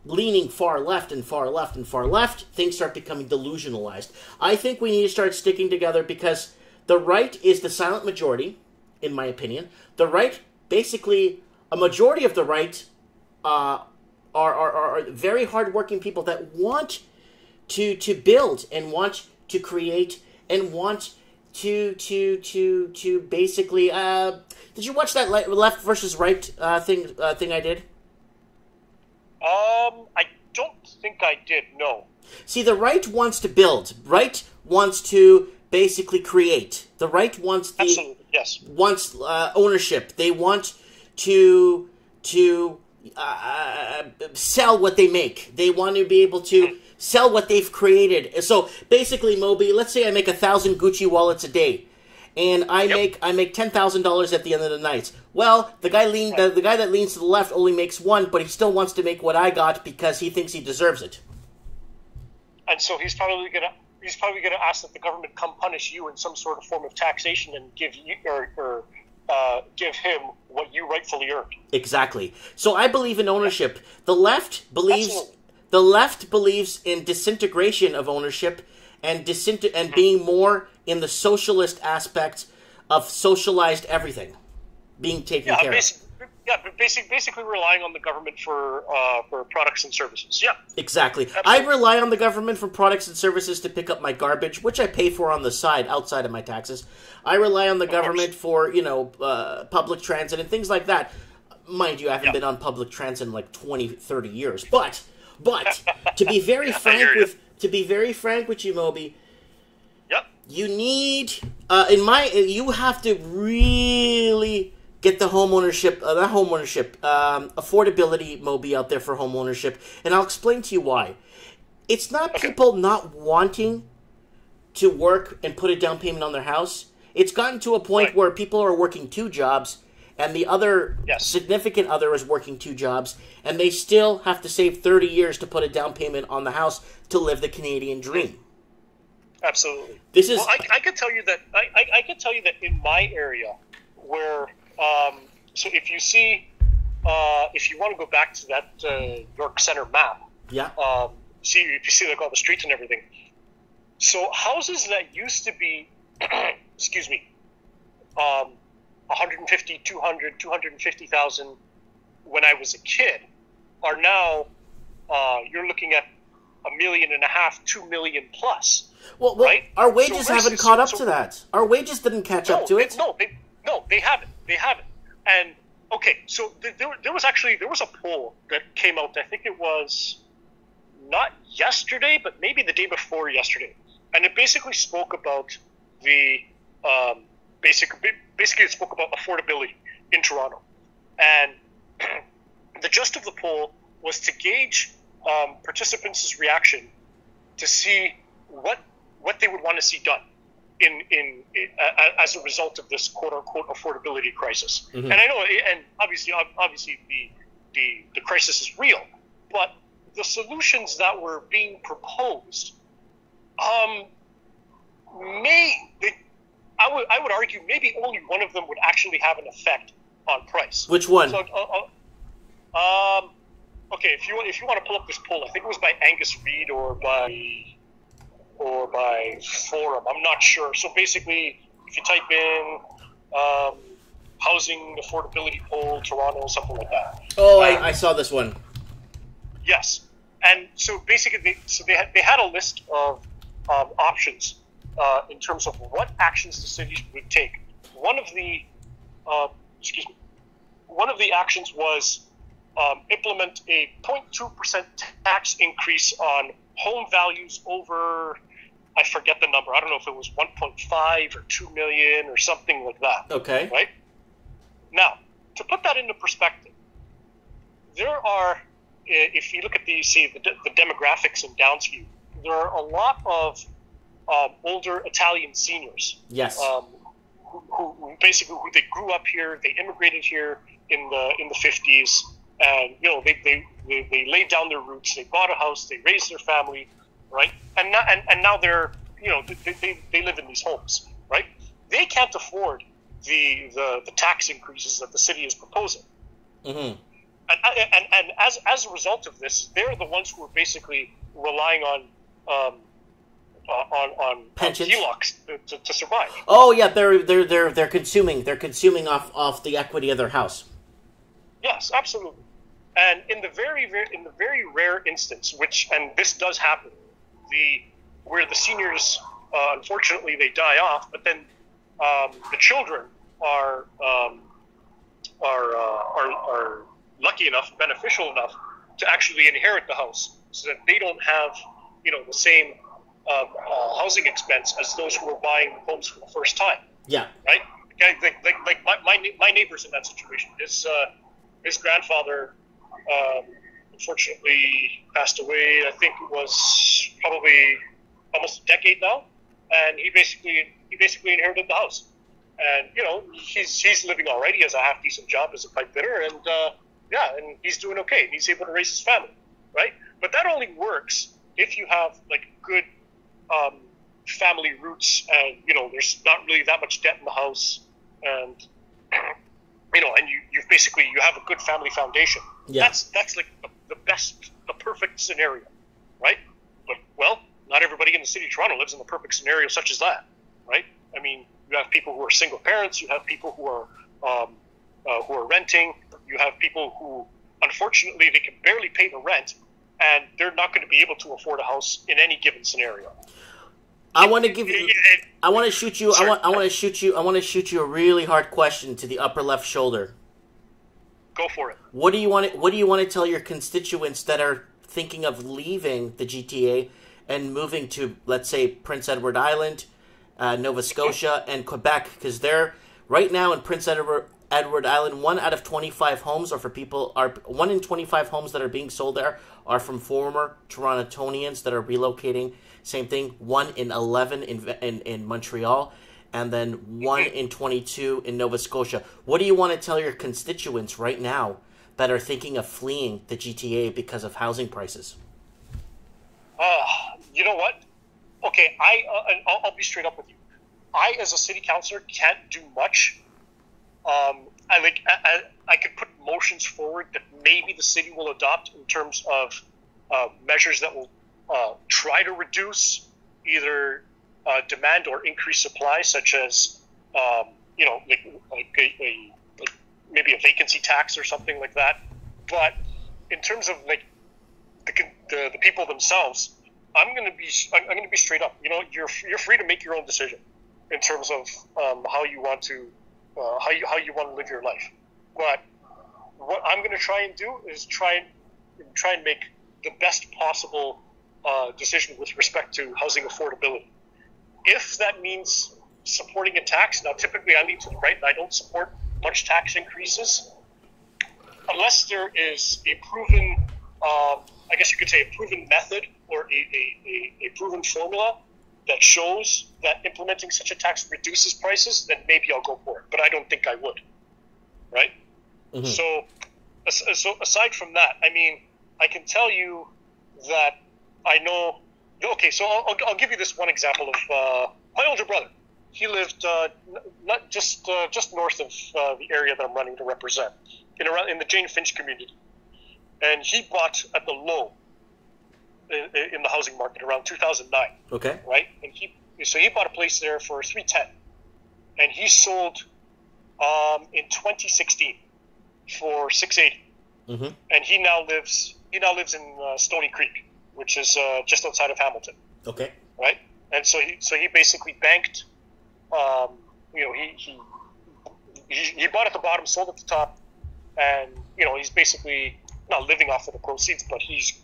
A: leaning far left and far left and far left, things start becoming delusionalized. I think we need to start sticking together because the right is the silent majority, in my opinion. The right, basically, a majority of the right are very hardworking people that want to build and want to create and want to basically. Did you watch that left versus right thing I did?
B: I don't think I did. No.
A: See, the right wants to build. Right wants to basically create. The right wants wants ownership. They want to sell what they make. They want to be able to sell what they've created. So basically, Moby, let's say I make 1,000 Gucci wallets a day, and I make $10,000 at the end of the night. Well, the guy that leans to the left only makes one, but he still wants to make what I got because he thinks he deserves it.
B: And so he's probably gonna ask that the government come punish you in some sort of form of taxation and give you or give him what you rightfully earned.
A: Exactly. So I believe in ownership. The left believes in disintegration of ownership and being more in the socialist aspect of socialized everything being taken care of.
B: Basically relying on the government for products and services. Yeah.
A: Exactly.
B: Absolutely.
A: I rely on the government for products and services to pick up my garbage, which I pay for on the side, outside of my taxes. I rely on the government for, public transit and things like that. Mind you, I haven't been on public transit in like 20, 30 years. But to be very frank with you, Moby, you need you have to really get the affordability, Moby, out there for home ownership, and I'll explain to you why. It's not people not wanting to work and put a down payment on their house. It's gotten to a point where people are working 2 jobs, and the other significant other is working 2 jobs, and they still have to save 30 years to put a down payment on the house to live the Canadian dream.
B: Absolutely. I could tell you that in my area where so if you want to go back to that York Center map, if you see like all the streets and everything, so houses that used to be excuse me 150, 200, 250,000 when I was a kid are now you're looking at $1.5 million, $2 million plus.
A: Well,
B: right?
A: Our wages haven't caught up to that. Our wages didn't catch up to it.
B: They haven't. And okay, so there was a poll that came out. I think it was not yesterday, but maybe the day before yesterday, and it basically spoke about the basically it spoke about affordability in Toronto, and the gist of the poll was to gauge participants' reaction to see what they would want to see done in as a result of this quote unquote affordability crisis. Mm-hmm. And I know, and obviously the crisis is real, but the solutions that were being proposed I would argue maybe only one of them would actually have an effect on price.
A: Which one?
B: So, okay, if you want to pull up this poll, I think it was by Angus Reid or by Forum. I'm not sure. So basically, if you type in housing affordability poll Toronto, something like that.
A: Oh, I saw this one.
B: Yes, and so basically, they had a list of options in terms of what actions the cities would take. One of the actions was implement a 0.2% tax increase on home values over, I forget the number. I don't know if it was 1.5 or 2 million or something like that.
A: Okay.
B: Right? Now, to put that into perspective, there are, if you look at the demographics in Downsview, there are a lot of older Italian seniors.
A: Yes.
B: Who basically they grew up here, they immigrated here in the 50s, and they laid down their roots, they bought a house, they raised their family, right? And now they're they live in these homes, right? They can't afford the tax increases that the city is proposing.
A: Mm-hmm.
B: And as a result of this, they're the ones who are basically relying on
A: pensions,
B: HELOCs to survive.
A: Oh yeah, they're consuming off the equity of their house.
B: Yes, absolutely. And in the very rare instance, and this does happen, where the seniors unfortunately they die off, but then the children are lucky enough, beneficial enough to actually inherit the house, so that they don't have the same housing expense as those who are buying homes for the first time.
A: Yeah.
B: Right. Like my neighbor's in that situation. His grandfather unfortunately passed away. I think it was probably almost a decade now, and he basically inherited the house. And he's living all right. He has a half decent job as a pipe fitter, and and he's doing okay. He's able to raise his family, right? But that only works if you have good family roots, and there's not really that much debt in the house, and and you have a good family foundation.
A: Yeah.
B: That's like the perfect scenario, right? But not everybody in the city of Toronto lives in the perfect scenario such as that, right? I mean, you have people who are single parents, you have people who are renting, you have people who unfortunately they can barely pay the rent, and they're not going to be able to afford a house in any given scenario.
A: I want to shoot you a really hard question to the upper left shoulder.
B: Go for it.
A: What do you want to tell your constituents that are thinking of leaving the GTA and moving to, let's say, Prince Edward Island, Nova Scotia, and Quebec? Because they're right now in Prince Edward Island, 1 out of 25 homes are for people. 1 in 25 homes that are being sold there are from former Torontonians that are relocating. Same thing, 1 in 11 in Montreal, and then 1 in 22 in Nova Scotia. What do you want to tell your constituents right now that are thinking of fleeing the GTA because of housing prices?
B: You know what? Okay, I'll be straight up with you. I, as a city councillor, can't do much. I could put motions forward that maybe the city will adopt in terms of measures that will try to reduce either demand or increase supply, such as maybe a vacancy tax or something like that. But in terms of the people themselves, I'm going to be straight up. You're free to make your own decision in terms of how you want to live your life. But what I'm going to try and do is try and make the best possible decision with respect to housing affordability. If that means supporting a tax, now typically I lean to the right, and I don't support much tax increases unless there is a proven, I guess you could say a proven method or a proven formula that shows that implementing such a tax reduces prices, then maybe I'll go for it. But I don't think I would, right? Mm-hmm. So aside from that, I mean, I can tell you that I know. Okay, so I'll give you this one example of my older brother. he lived not just north of the area that I'm running to represent, in the Jane Finch community, and he bought at the low in the housing market around 2009.
A: Okay.
B: Right, and he bought a place there for $310, and he sold in 2016 for $680.
A: Mm-hmm.
B: And he now lives in Stony Creek, which is just outside of Hamilton.
A: Okay.
B: Right, and so he basically banked. He bought at the bottom, sold at the top, and he's basically not living off of the proceeds, but he's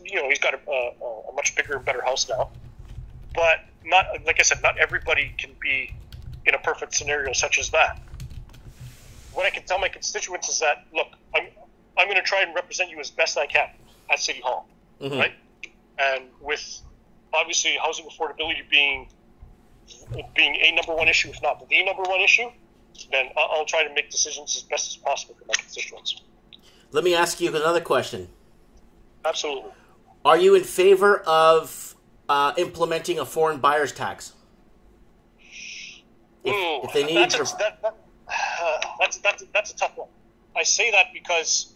B: got a much bigger and better house now. But not, like I said, not everybody can be in a perfect scenario such as that. What I can tell my constituents is that, look, I'm going to try and represent you as best I can at City Hall,
A: mm-hmm.
B: right? And with obviously housing affordability being a number one issue, if not the number one issue, then I'll try to make decisions as best as possible for my constituents.
A: Let me ask you another question.
B: Absolutely.
A: Are you in favor of implementing a foreign buyer's tax? If they need
B: that's a tough one. I say that because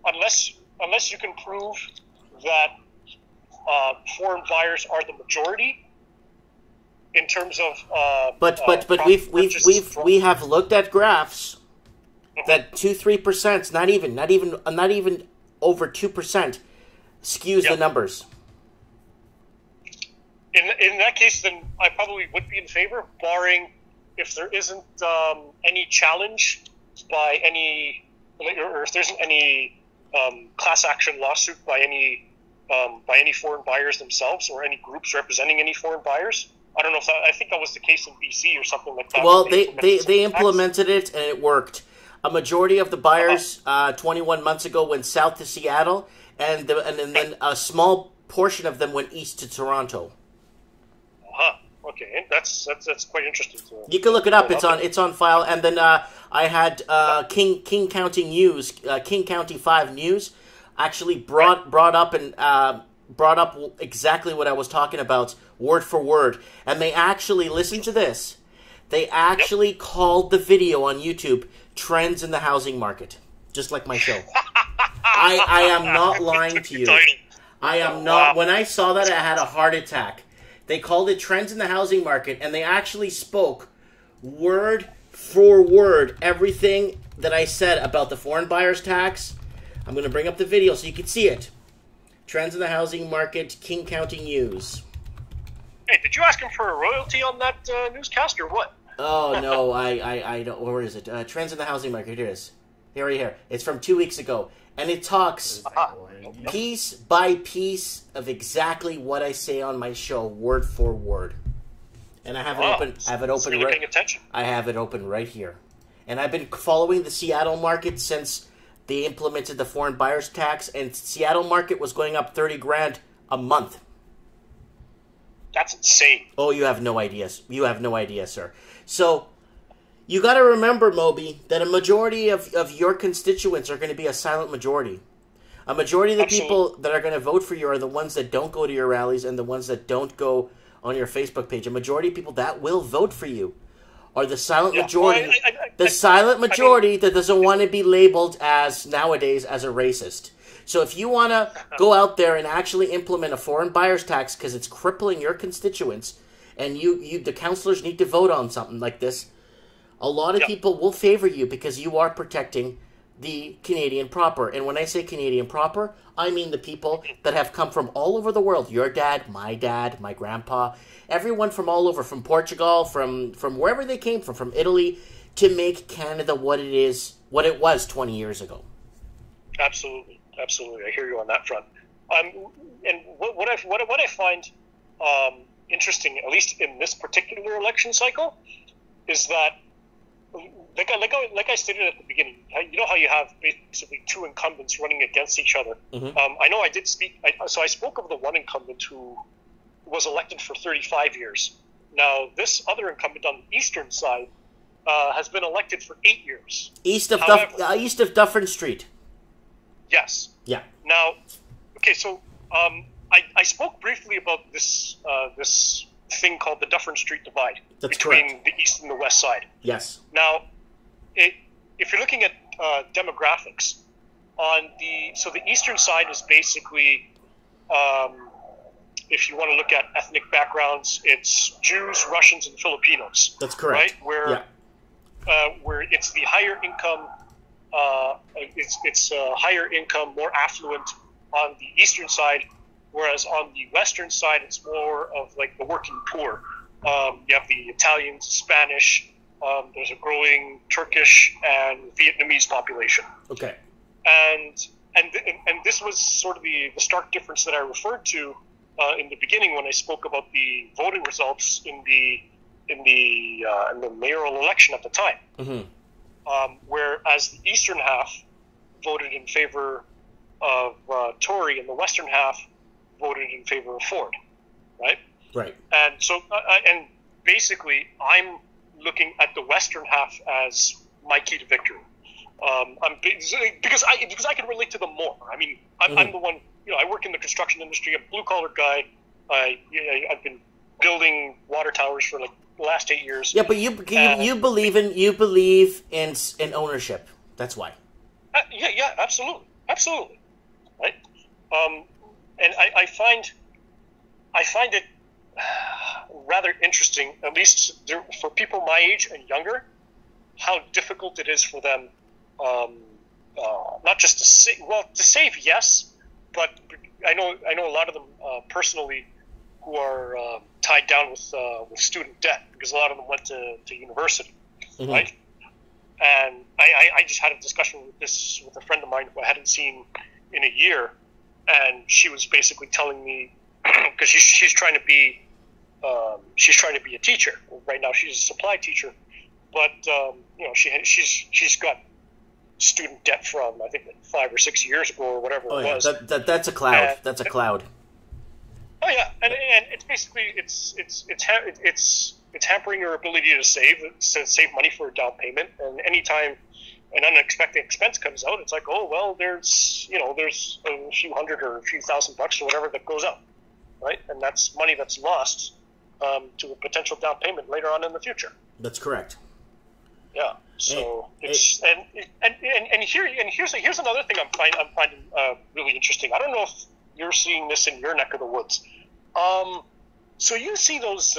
B: unless you can prove that foreign buyers are the majority in terms of
A: but we have looked at graphs that 2-3%, not even over 2% skews the numbers.
B: In that case, then I probably would be in favor, barring if there isn't any challenge by any, or if there isn't any class action lawsuit by any foreign buyers themselves or any groups representing any foreign buyers. I don't know if I think that was the case in BC or something like that.
A: Well, they implemented it and it worked. A majority of the buyers 21 months ago went south to Seattle, and then a small portion of them went east to Toronto.
B: Okay, that's quite interesting.
A: You can look it up. It's on file. And then I had King County News, King County 5 News, actually brought up exactly what I was talking about, word for word. And they actually, listen to this, they actually called the video on YouTube "Trends in the Housing Market," just like my show. I am not lying to you. I am not. When I saw that, I had a heart attack. They called it "Trends in the Housing Market," and they actually spoke word for word everything that I said about the foreign buyer's tax. I'm going to bring up the video so you can see it. Trends in the Housing Market, King County News.
B: Hey, did you ask him for a royalty on that newscast or what?
A: Oh, no, I don't. Where is it? Trends in the Housing Market. Here it is. Here. It's from 2 weeks ago. And it talks piece by piece of exactly what I say on my show, word for word. And I have it open. I have it open
B: really
A: right.
B: Paying attention.
A: I have it open right here. And I've been following the Seattle market since they implemented the foreign buyer's tax, and Seattle market was going up $30,000 a month.
B: That's insane.
A: Oh, you have no idea. You have no idea, sir. So you got to remember, Moby, that a majority of your constituents are going to be a silent majority. A majority of the people that are going to vote for you are the ones that don't go to your rallies and the ones that don't go on your Facebook page. A majority of people that will vote for you are the silent majority. The silent majority that doesn't want to be labeled as, nowadays, as a racist. So if you want to go out there and actually implement a foreign buyer's tax because it's crippling your constituents, and the councillors need to vote on something like this, a lot of people will favor you because you are protecting the Canadian proper. And when I say Canadian proper, I mean the people that have come from all over the world. Your dad, my grandpa, everyone from all over, from Portugal, from wherever they came from Italy, to make Canada what it was 20 years ago.
B: Absolutely. I hear you on that front. And what I find interesting, at least in this particular election cycle, is that like I stated at the beginning, you know how you have basically two incumbents running against each other.
A: Mm-hmm.
B: I know I did speak. I spoke of the one incumbent who was elected for 35 years. Now, this other incumbent on the eastern side has been elected for 8 years.
A: East of Dufferin Street.
B: Yes.
A: Yeah. Now,
B: okay, so I spoke briefly about this thing called the Dufferin Street Divide
A: between
B: the east and the west side.
A: Yes.
B: Now, if you're looking at demographics, so the eastern side is basically, if you want to look at ethnic backgrounds, it's Jews, Russians, and Filipinos.
A: That's correct.
B: Right? Where it's the higher income, it's higher income, more affluent on the eastern side, whereas on the western side, it's more of like the working poor. You have the Italians, Spanish. There's a growing Turkish and Vietnamese population.
A: Okay.
B: And this was sort of the stark difference that I referred to in the beginning when I spoke about the voting results in the mayoral election at the time.
A: Mm-hmm.
B: Whereas the eastern half voted in favor of Tory, and the western half voted in favor of Ford, right?
A: Right.
B: And so, and basically, I'm looking at the western half as my key to victory. Because I can relate to them more. I mean, I'm the one. I work in the construction industry. I'm a blue collar guy. I've been building water towers for like the last 8 years.
A: Yeah, but you believe in ownership. That's why.
B: Yeah, absolutely, right. And I find it rather interesting, at least for people my age and younger, how difficult it is for them, not just to save. Well, to save, yes, but I know a lot of them personally who are tied down with student debt, because a lot of them went to university,
A: mm-hmm.
B: right? And I just had a discussion with a friend of mine who I hadn't seen in a year, and she was basically telling me, because she's trying to be a teacher right now. She's a supply teacher, but she's got student debt from I think like 5 or 6 years ago or whatever it was.
A: That's a cloud. That's a cloud.
B: Oh yeah, and it's basically it's hampering your ability to save money for a down payment. And anytime an unexpected expense comes out, it's like, oh well, there's a few hundred or a few $1,000 or whatever that goes up, right? And that's money that's lost to a potential down payment later on in the future.
A: That's correct.
B: Yeah. So here's another thing I'm finding really interesting. I don't know if you're seeing this in your neck of the woods. So you see those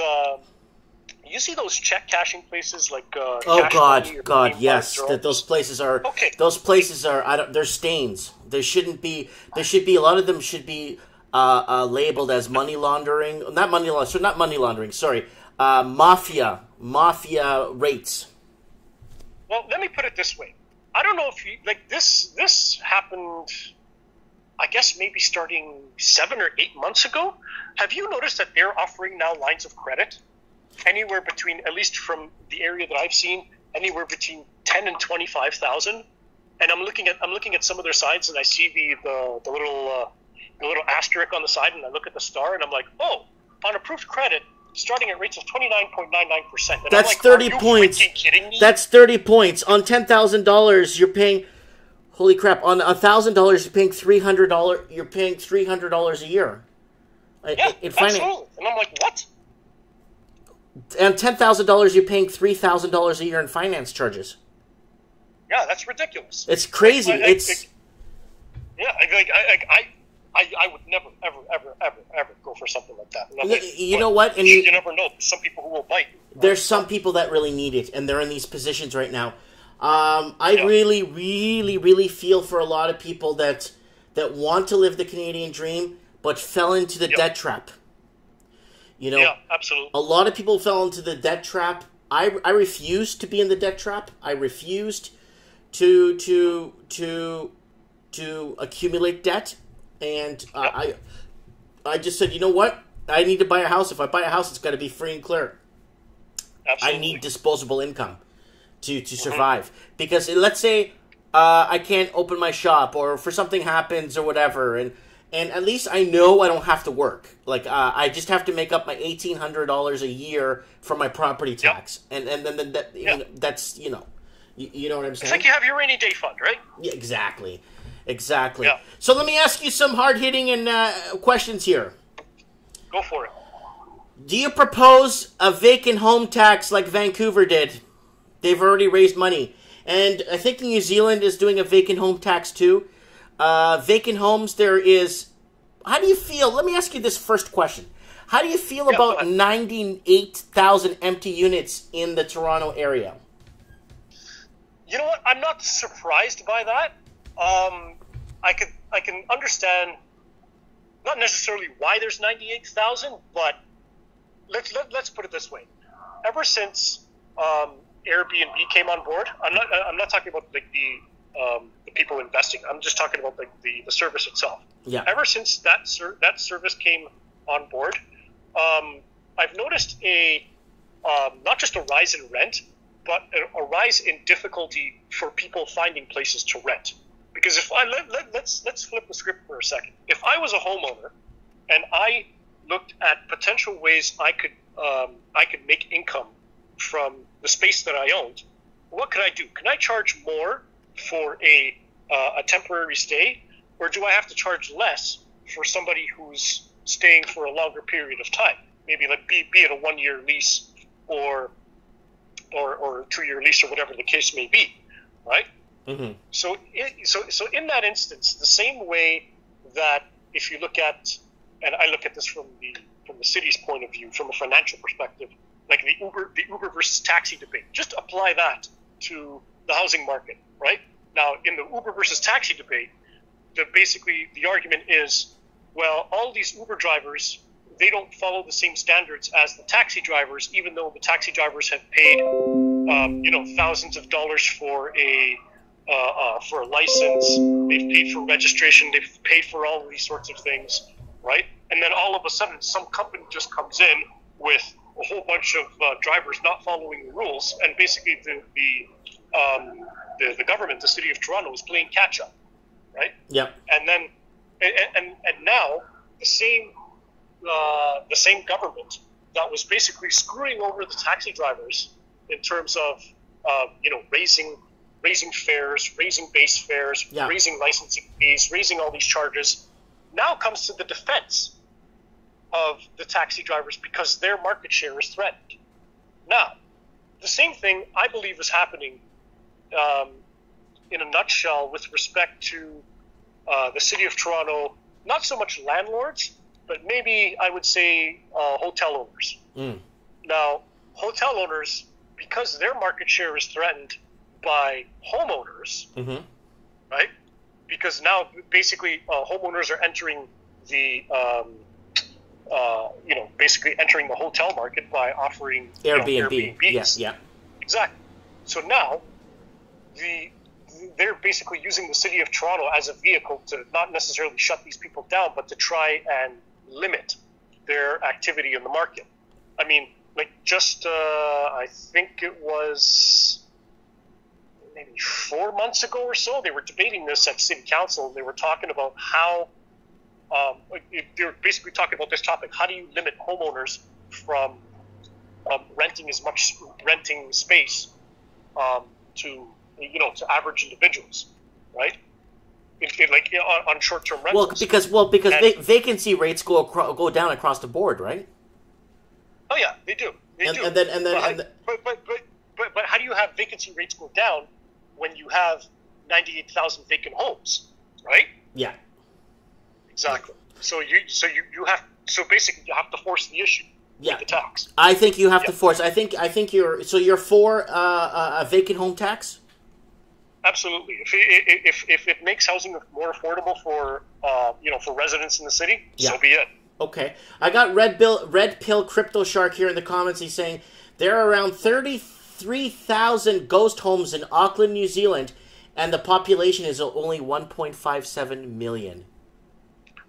B: check cashing places like
A: God, yes, those places are they're stains. There shouldn't be. There should be a lot of them should be labeled as money laundering. Not money laundering. Sorry, mafia rates.
B: Well, let me put it this way. I don't know if you like this. This happened, I guess, maybe starting 7 or 8 months ago. Have you noticed that they're offering now lines of credit anywhere between, at least from the area that I've seen, anywhere between 10 and 25,000? And I'm looking at some of their signs, and I see the little asterisk on the side, and I look at the star, and I'm like, oh, on approved credit, starting at rates of 29.99%.
A: That's
B: like,
A: 30 points.
B: Are you freaking kidding me?
A: That's 30 points. On $10,000, you're paying. Holy crap! On $1,000, you're paying $300. You're paying $300 a year.
B: Yeah, absolutely. And I'm like, what?
A: And $10,000, you're paying $3,000 a year in finance charges.
B: Yeah, that's ridiculous.
A: It's crazy.
B: I would never, ever go for something like that.
A: You know what? And
B: you never know. Some people who will bite.
A: There's some people that really need it, and they're in these positions right now. I really, really, really feel for a lot of people that want to live the Canadian dream, but fell into the debt trap.
B: Yeah, absolutely.
A: A lot of people fell into the debt trap. I refused to be in the debt trap. I refused to accumulate debt, and I just said, you know what? I need to buy a house. If I buy a house, it's got to be free and clear.
B: Absolutely.
A: I need disposable income to survive. Because let's say I can't open my shop, or for something happens or whatever, and at least I know I don't have to work. Like I just have to make up my $1,800 a year for my property tax, and then that's you know what I'm saying.
B: It's like you have your rainy day fund, right?
A: Yeah, exactly. Yeah. So let me ask you some hard hitting and questions here.
B: Go for it.
A: Do you propose a vacant home tax like Vancouver did? They've already raised money. And I think New Zealand is doing a vacant home tax too. Vacant homes, there is... How do you feel? Let me ask you this first question. How do you feel about 98,000 empty units in the Toronto area?
B: You know what? I'm not surprised by that. I can understand not necessarily why there's 98,000, but let's put it this way. Ever since Airbnb came on board, I'm not talking about like the people investing. I'm just talking about like the service itself.
A: Yeah.
B: Ever since that service came on board, I've noticed not just a rise in rent, but a rise in difficulty for people finding places to rent. Because if let's flip the script for a second. If I was a homeowner and I looked at potential ways I could make income from the space that I owned, what could I do? Can I charge more for a temporary stay, or do I have to charge less for somebody who's staying for a longer period of time? Maybe like be it a 1-year lease or a 2-year lease or whatever the case may be, right?
A: Mm-hmm.
B: So in that instance, the same way that if you look at, and I look at this from the city's point of view, from a financial perspective, like the Uber versus taxi debate, just apply that to the housing market, right? Now, in the Uber versus taxi debate, basically the argument is, well, all these Uber drivers, they don't follow the same standards as the taxi drivers, even though the taxi drivers have paid, thousands of dollars for a license, they've paid for registration, they've paid for all of these sorts of things, right? And then all of a sudden, some company just comes in with a whole bunch of drivers not following the rules, and basically the government, the city of Toronto, is playing catch up, right?
A: Yeah.
B: And then and now the same government that was basically screwing over the taxi drivers in terms of raising fares, raising base fares, raising licensing fees, raising all these charges, now comes to the defense of the taxi drivers because their market share is threatened. Now, the same thing I believe is happening in a nutshell with respect to the city of Toronto, not so much landlords, but maybe I would say hotel owners.
A: Mm.
B: Now, hotel owners, because their market share is threatened by homeowners,
A: mm-hmm.
B: right? Because now basically homeowners are entering the, basically entering the hotel market by offering
A: Airbnb.
B: Airbnbs.
A: Yes, yeah.
B: Exactly. So now they're basically using the city of Toronto as a vehicle to not necessarily shut these people down, but to try and limit their activity in the market. I mean, like just I think it was maybe 4 months ago or so, they were debating this at city council, and they were talking about how they were basically talking about this topic: how do you limit homeowners from renting space to average individuals, right? On short-term rentals.
A: Because vacancy rates go down across the board, right?
B: Oh yeah, they do. But how do you have vacancy rates go down when you have 98,000 vacant homes, right?
A: Yeah.
B: Exactly. So basically you have to force the issue.
A: Yeah.
B: With the tax.
A: I think you have to force. I think you're for a vacant home tax.
B: Absolutely. If it makes housing more affordable for residents in the city, so be it.
A: Okay. I got Red Pill Crypto Shark here in the comments. He's saying there are around 33,000 ghost homes in Auckland, New Zealand, and the population is only 1.57 million.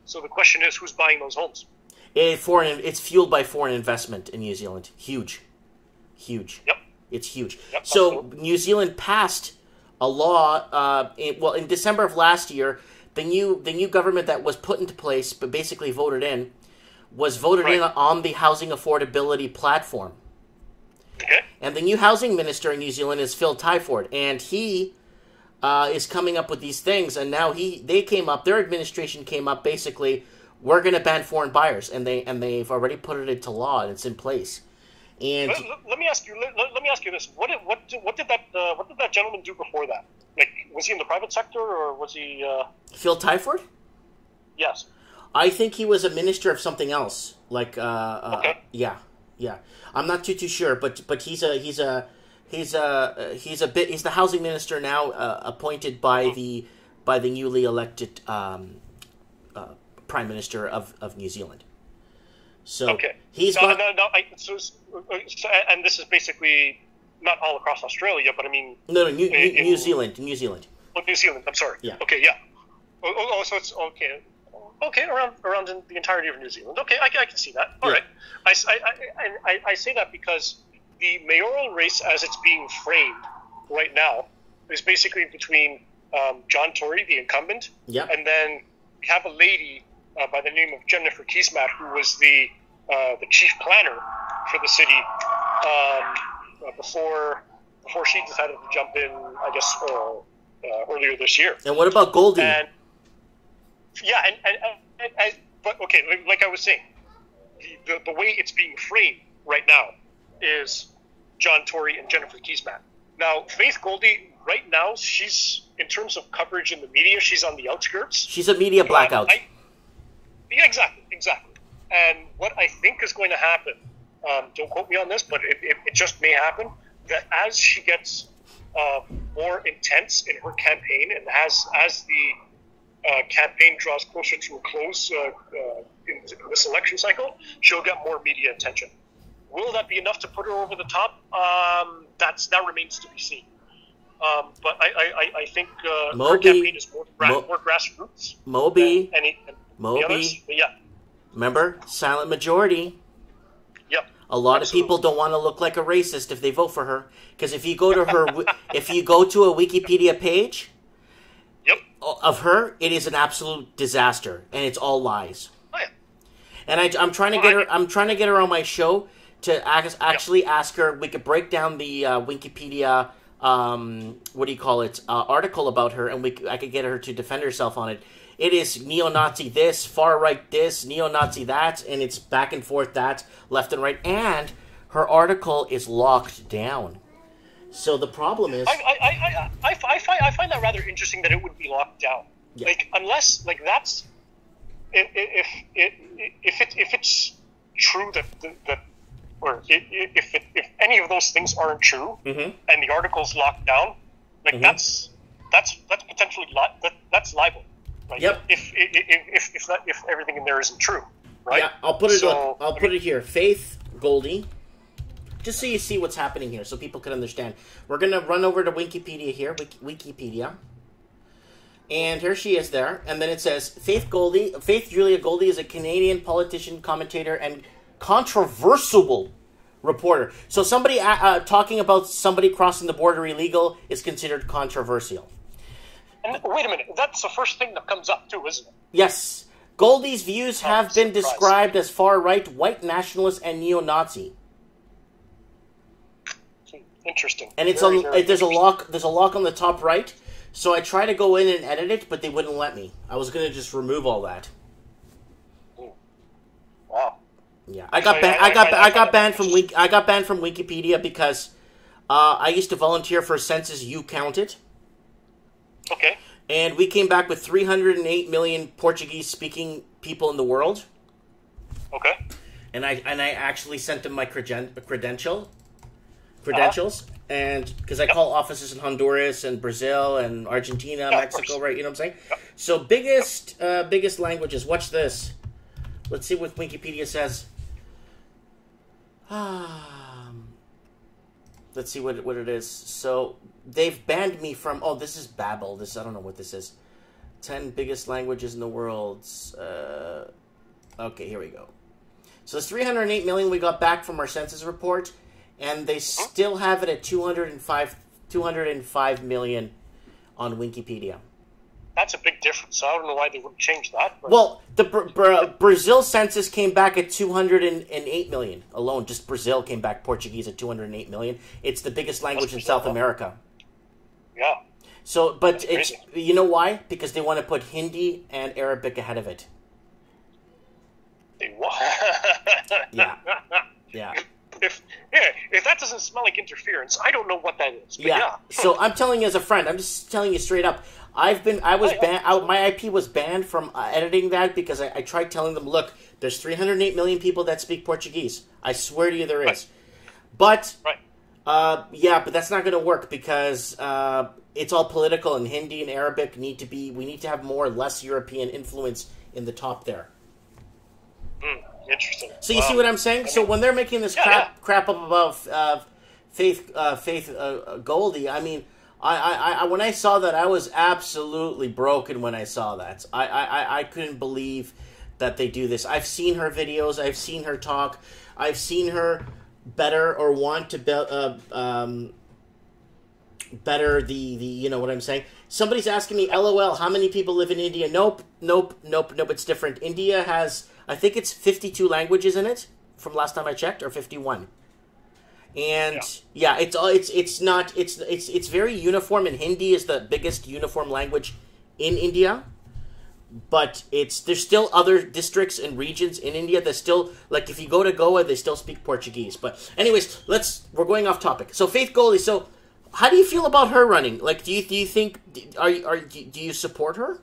B: So the question is, who's buying those homes?
A: It's fueled by foreign investment in New Zealand. Huge.
B: Yep.
A: It's huge.
B: Yep,
A: so
B: absolutely.
A: New Zealand passed a law. In December of last year, the new government that was put into place, but basically voted in on the housing affordability platform.
B: Okay.
A: And the new housing minister in New Zealand is Phil Tyford, and he is coming up with these things. And now their administration came up basically we're going to ban foreign buyers, and they've already put it into law, and it's in place. And
B: let me ask you. Let me ask you this: What did that gentleman do before that? Like, was he in the private sector or was he?
A: Phil Tyford?
B: Yes.
A: I think he was a minister of something else. Like,
B: okay.
A: Yeah. I'm not too sure, but he's the housing minister now, appointed by the newly elected Prime Minister of New Zealand. So
B: okay.
A: He's
B: and this is basically not all across Australia, but I mean
A: New Zealand.
B: Oh, New Zealand. I'm sorry.
A: Yeah.
B: Okay. Yeah. So it's okay. Okay, around the entirety of New Zealand. Okay, I can see that. All right. I say that because the mayoral race, as it's being framed right now, is basically between John Tory, the incumbent, and then we have a lady by the name of Jennifer Keesmaat, who was the chief planner for the city before she decided to jump in, I guess, earlier this year.
A: And what about Goldie?
B: But okay, like I was saying, the way it's being framed right now is John Tory and Jennifer Keesmaat. Now, Faith Goldie, right now, she's, in terms of coverage in the media, she's on the outskirts.
A: She's a media blackout.
B: Exactly. And what I think is going to happen, don't quote me on this, but it just may happen, that as she gets more intense in her campaign, and as the campaign draws closer to a close in this election cycle, she'll get more media attention. Will that be enough to put her over the top? That remains to be seen. But I think her campaign is more grassroots.
A: MAWUBI.
B: MAWUBI. Yeah.
A: Remember, silent majority.
B: Yep.
A: A lot of people don't want to look like a racist if they vote for her, because if you go to her, if you go to a Wikipedia page, of her, it is an absolute disaster, and it's all lies.
B: Oh, yeah.
A: And I'm trying to get her. I'm trying to get her on my show to actually ask her. We could break down the Wikipedia, article about her, and I could get her to defend herself on it. It is neo-Nazi this, far-right this, neo-Nazi that, and it's back and forth that, left and right. And her article is locked down. So the problem is,
B: I find that rather interesting that it would be locked down.
A: Yeah.
B: Like, unless, like, that's if it's true that if any of those things aren't true, and the article's locked down, like that's potentially that's libel. Right?
A: Yep.
B: If everything in there isn't true, right?
A: Yeah, I'll put it here. Faith Goldie. Just so you see what's happening here, so people can understand. We're going to run over to Wikipedia here, Wikipedia. And here she is there. And then it says, Faith Julia Goldie is a Canadian politician, commentator, and controversial reporter. So somebody talking about somebody crossing the border illegal is considered controversial.
B: And wait a minute, that's the first thing that comes up too, isn't it?
A: Yes. Goldie's views have been described as far-right, white nationalist, and neo-Nazi.
B: Interesting.
A: And it's there's a lock on the top right. So I tried to go in and edit it, but they wouldn't let me. I was gonna just remove all that.
B: Wow.
A: Yeah, I got banned from Wikipedia because I used to volunteer for a census you counted.
B: Okay.
A: And we came back with 308 million Portuguese-speaking people in the world.
B: Okay.
A: And I actually sent them my credentials, and because I call offices in Honduras and Brazil and Argentina, Mexico, right? You know what I'm saying? Yep. So biggest languages. Watch this. Let's see what Wikipedia says. Let's see what it is. So they've banned me from. Oh, this is Babel. I don't know what this is. 10 biggest languages in the world. Okay, here we go. So it's 308 million we got back from our census report. And they still have it at 205 million on Wikipedia.
B: That's a big difference. So I don't know why they wouldn't change that. But...
A: Well, the Brazil census came back at 208 million alone. Just Brazil came back Portuguese at 208 million. It's the biggest language in South America.
B: Yeah.
A: So, but it's, you know why? Because they want to put Hindi and Arabic ahead of it. Yeah. Yeah.
B: If that doesn't smell like interference, I don't know what that is. But yeah.
A: So I'm telling you as a friend, I'm just telling you straight up. I was banned. My IP was banned from editing that because I tried telling them, look, there's 308 million people that speak Portuguese. I swear to you, there is. But but that's not going to work because it's all political, and Hindi and Arabic we need to have more less European influence in the top there.
B: Interesting.
A: So you see what I'm saying? So when they're making this crap up about Faith Goldie, I mean, I when I saw that, I was absolutely broken when I saw that. I couldn't believe that they do this. I've seen her videos. I've seen her talk. I've seen her better or want to better the you know what I'm saying? Somebody's asking me, LOL, how many people live in India? Nope. It's different. India has, I think it's 52 languages in it from last time I checked, or 51. And it's very uniform, and Hindi is the biggest uniform language in India. But there's still other districts and regions in India that still, like if you go to Goa, they still speak Portuguese. But anyways, we're going off topic. So Faith Goldie, so how do you feel about her running? Like, do you think do you support her?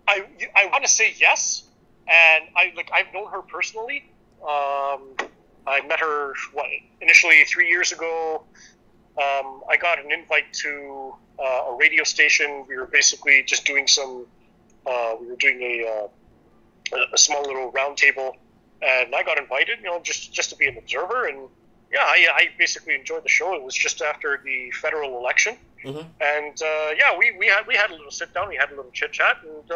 B: I want to say yes, and I've known her personally. I met her initially 3 years ago. I got an invite to a radio station. We were basically just doing we were doing a small little round table, and I got invited, just to be an observer. And I basically enjoyed the show. It was just after the federal election, and we had a little sit down. We had a little chit chat, and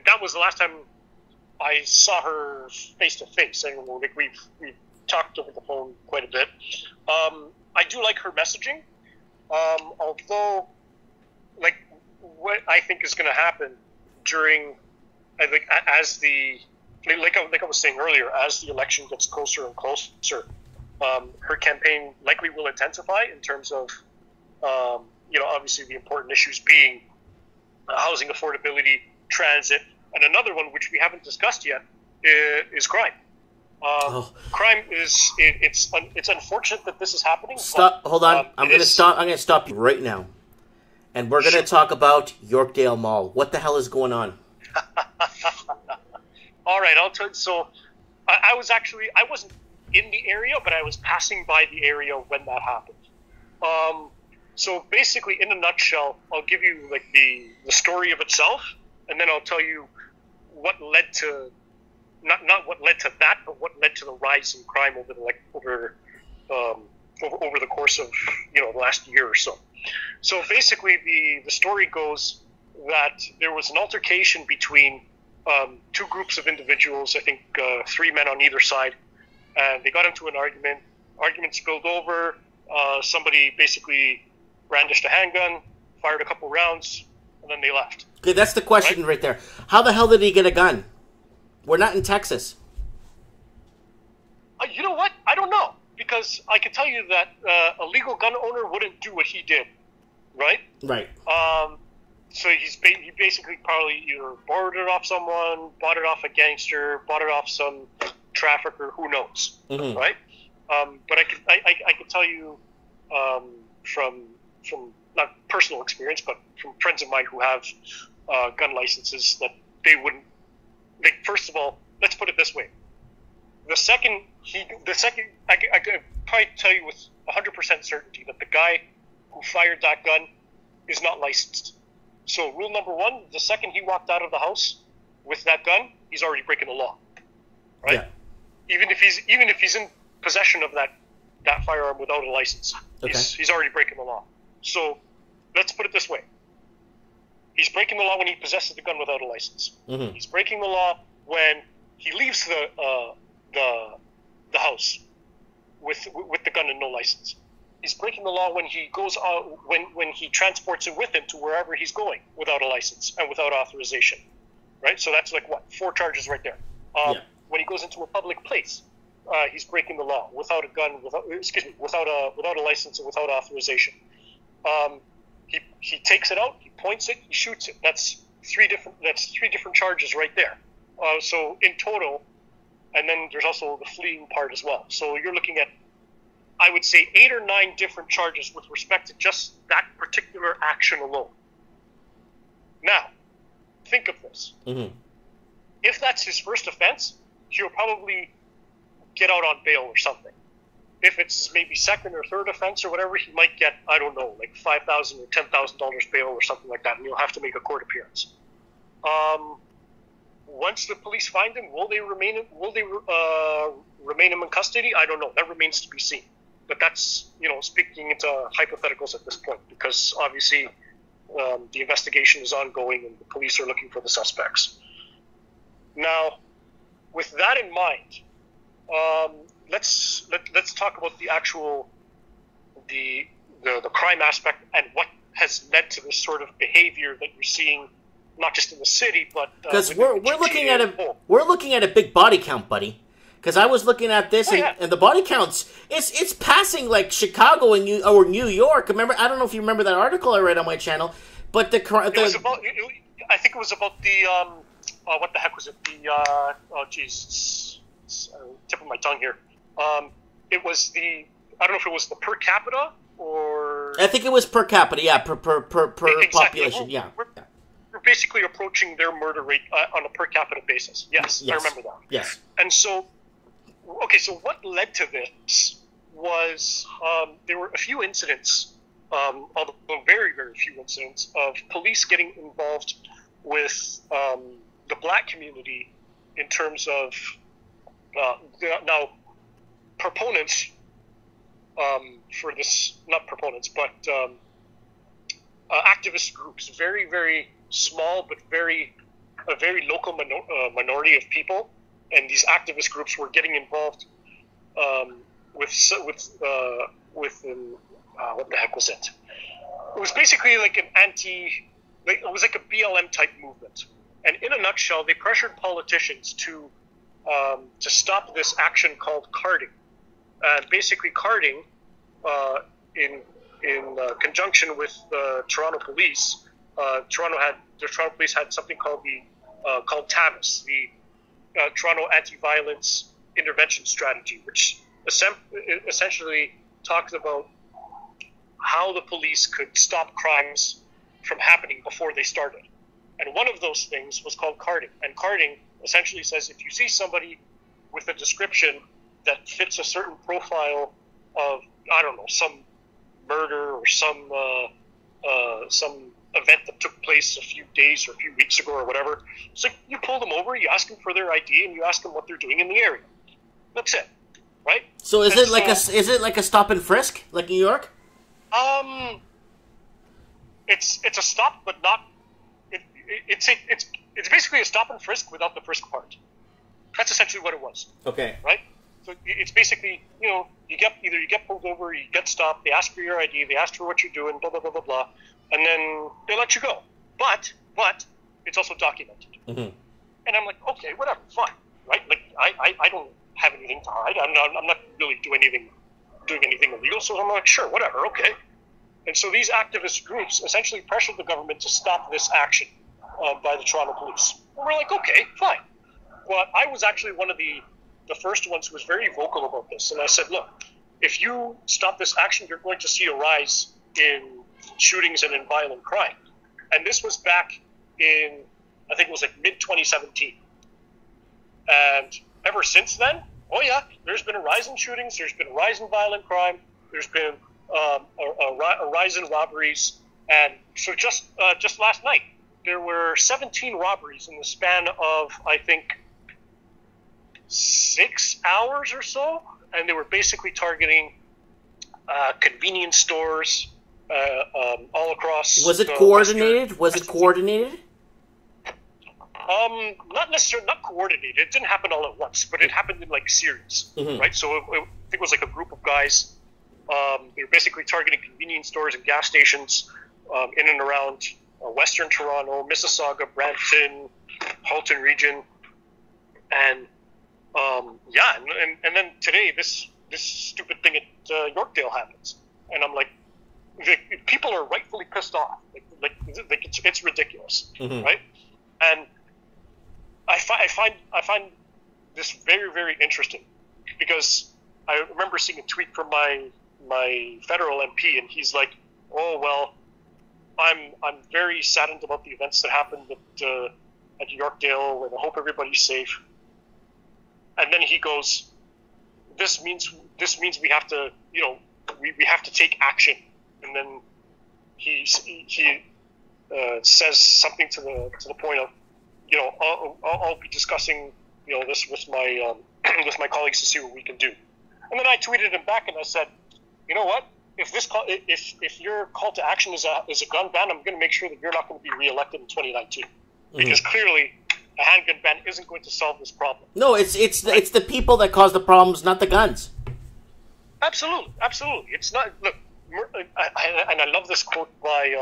B: that was the last time I saw her face to face. And we've talked over the phone quite a bit. I do like her messaging, although, what I think is going to happen like I was saying earlier, as the election gets closer and closer, her campaign likely will intensify in terms of, obviously the important issues being housing affordability, transit, and another one which we haven't discussed yet is crime. Crime it's unfortunate that this is happening.
A: Hold on. I'm going to stop you right now. And we're going to talk about Yorkdale Mall. What the hell is going on?
B: All right, I'll tell you. So I wasn't in the area, but I was passing by the area when that happened. So basically, in a nutshell, I'll give you the story of itself, and then I'll tell you what led to not what led to that, but what led to the rise in crime over the course of the last year or so. So basically, the story goes that there was an altercation between two groups of individuals. I think 3 men on either side, and they got into an argument. Argument spilled over. Somebody basically brandished a handgun, fired a couple rounds, and then they left.
A: Okay, that's the question right there. How the hell did he get a gun? We're not in Texas.
B: You know what? I don't know, because I can tell you that a legal gun owner wouldn't do what he did, right?
A: Right.
B: So he basically probably either borrowed it off someone, bought it off a gangster, bought it off some trafficker, who knows, right? But I can tell you from not personal experience, but from friends of mine who have gun licenses, that they wouldn't. First of all, let's put it this way: the second I could probably tell you with 100% certainty that the guy who fired that gun is not licensed. So rule number 1: the second he walked out of the house with that gun, he's already breaking the law, right? Yeah. Even if he's in possession of that firearm without a license, he's already breaking the law. So let's put it this way: he's breaking the law when he possesses the gun without a license. He's breaking the law when he leaves the house with the gun and no license. He's breaking the law when he goes when he transports it with him to wherever he's going without a license and without authorization, right? So that's 4 charges right there. When he goes into a public place, he's breaking the law without a gun, without a license and without authorization. He takes it out, he points it, he shoots it. That's three different charges right there. So in total, and then there's also the fleeing part as well. So you're looking at, I would say, 8 or 9 different charges with respect to just that particular action alone. Now, think of this.
A: Mm-hmm.
B: If that's his first offense, he'll probably get out on bail or something. If it's maybe second or third offense or whatever, he might get, I don't know, like $5,000 or $10,000 bail or something like that, and he'll have to make a court appearance. Once the police find him, will they remain him in custody? I don't know. That remains to be seen. But that's, speaking into hypotheticals at this point, because obviously the investigation is ongoing and the police are looking for the suspects. Now, with that in mind, let's talk about the actual the crime aspect and what has led to this sort of behavior that you're seeing, not just in the city, but
A: because we're looking at a big body count, buddy. Because I was looking at this and the body counts, it's passing like Chicago and New York. Remember, I don't know if you remember that article I read on my channel, but I think it was about the what the heck was it? Tip of my tongue here. It was I don't know if it was the per capita or... I think it was per capita, yeah, per
B: exactly.
A: population, yeah.
B: We're basically approaching their murder rate on a per capita basis. Yes, I remember that.
A: Yes.
B: And so, so what led to this was there were a few incidents, although very, very few incidents, of police getting involved with the black community in terms of now proponents for this, not proponents, but activist groups, very, very small, but a very local minority of people, and these activist groups were getting involved with what the heck was it? It was basically like it was like a BLM type movement, and in a nutshell, they pressured politicians to stop this action called carding. Basically, carding, in conjunction with the Toronto police, the Toronto police had something called called TAVIS, the Toronto Anti-Violence Intervention Strategy, which essentially talks about how the police could stop crimes from happening before they started. And one of those things was called carding. And carding essentially says if you see somebody with a description that fits a certain profile of, I don't know, some murder or some event that took place a few days or a few weeks ago or whatever, it's like you pull them over, you ask them for their ID, and you ask them what they're doing in the area. That's it, right?
A: So is it like a stop and frisk, like New York?
B: It's a stop, but not. It's basically a stop and frisk without the frisk part. That's essentially what it was.
A: Okay.
B: Right. So it's basically, you get pulled over, you get stopped, they ask for your ID, they ask for what you're doing, blah blah blah blah blah, and then they let you go. But it's also documented.
A: Mm-hmm.
B: And I'm like, okay, whatever, fine, right? Like I don't have anything to hide. I'm not really doing anything illegal, so I'm like, sure, whatever, okay. And so these activist groups essentially pressured the government to stop this action by the Toronto police. And we're like, okay, fine. Well, I was actually one of the first ones who was very vocal about this. And I said, look, if you stop this action, you're going to see a rise in shootings and in violent crime. And this was back in, I think it was like mid-2017. And ever since then, oh yeah, there's been a rise in shootings, there's been a rise in violent crime, there's been a rise in robberies. And so just last night, there were 17 robberies in the span of, I think, 6 hours or so, and they were basically targeting convenience stores all across.
A: Was it coordinated? Was it coordinated?
B: Not coordinated. It didn't happen all at once, but it happened in like series, right? So I think it was like a group of guys. They were basically targeting convenience stores and gas stations in and around Western Toronto, Mississauga, Brampton, Halton region, and and then today this stupid thing at Yorkdale happens, and I'm like, people are rightfully pissed off. Like it's ridiculous, right? And I find this very, very interesting, because I remember seeing a tweet from my federal MP, and he's like, "Oh well, I'm very saddened about the events that happened at Yorkdale, and I hope everybody's safe." And then he goes, "This means we have to, we have to take action." And then he says something to the point of, I'll be discussing, this with my with my colleagues to see what we can do. And then I tweeted him back and I said, "You know what? If your call to action is a gun ban, I'm going to make sure that you're not going to be reelected in 2019, because clearly a handgun ban isn't going to solve this problem."
A: No, it's the people that cause the problems, not the guns.
B: Absolutely. It's not. Look, and I love this quote by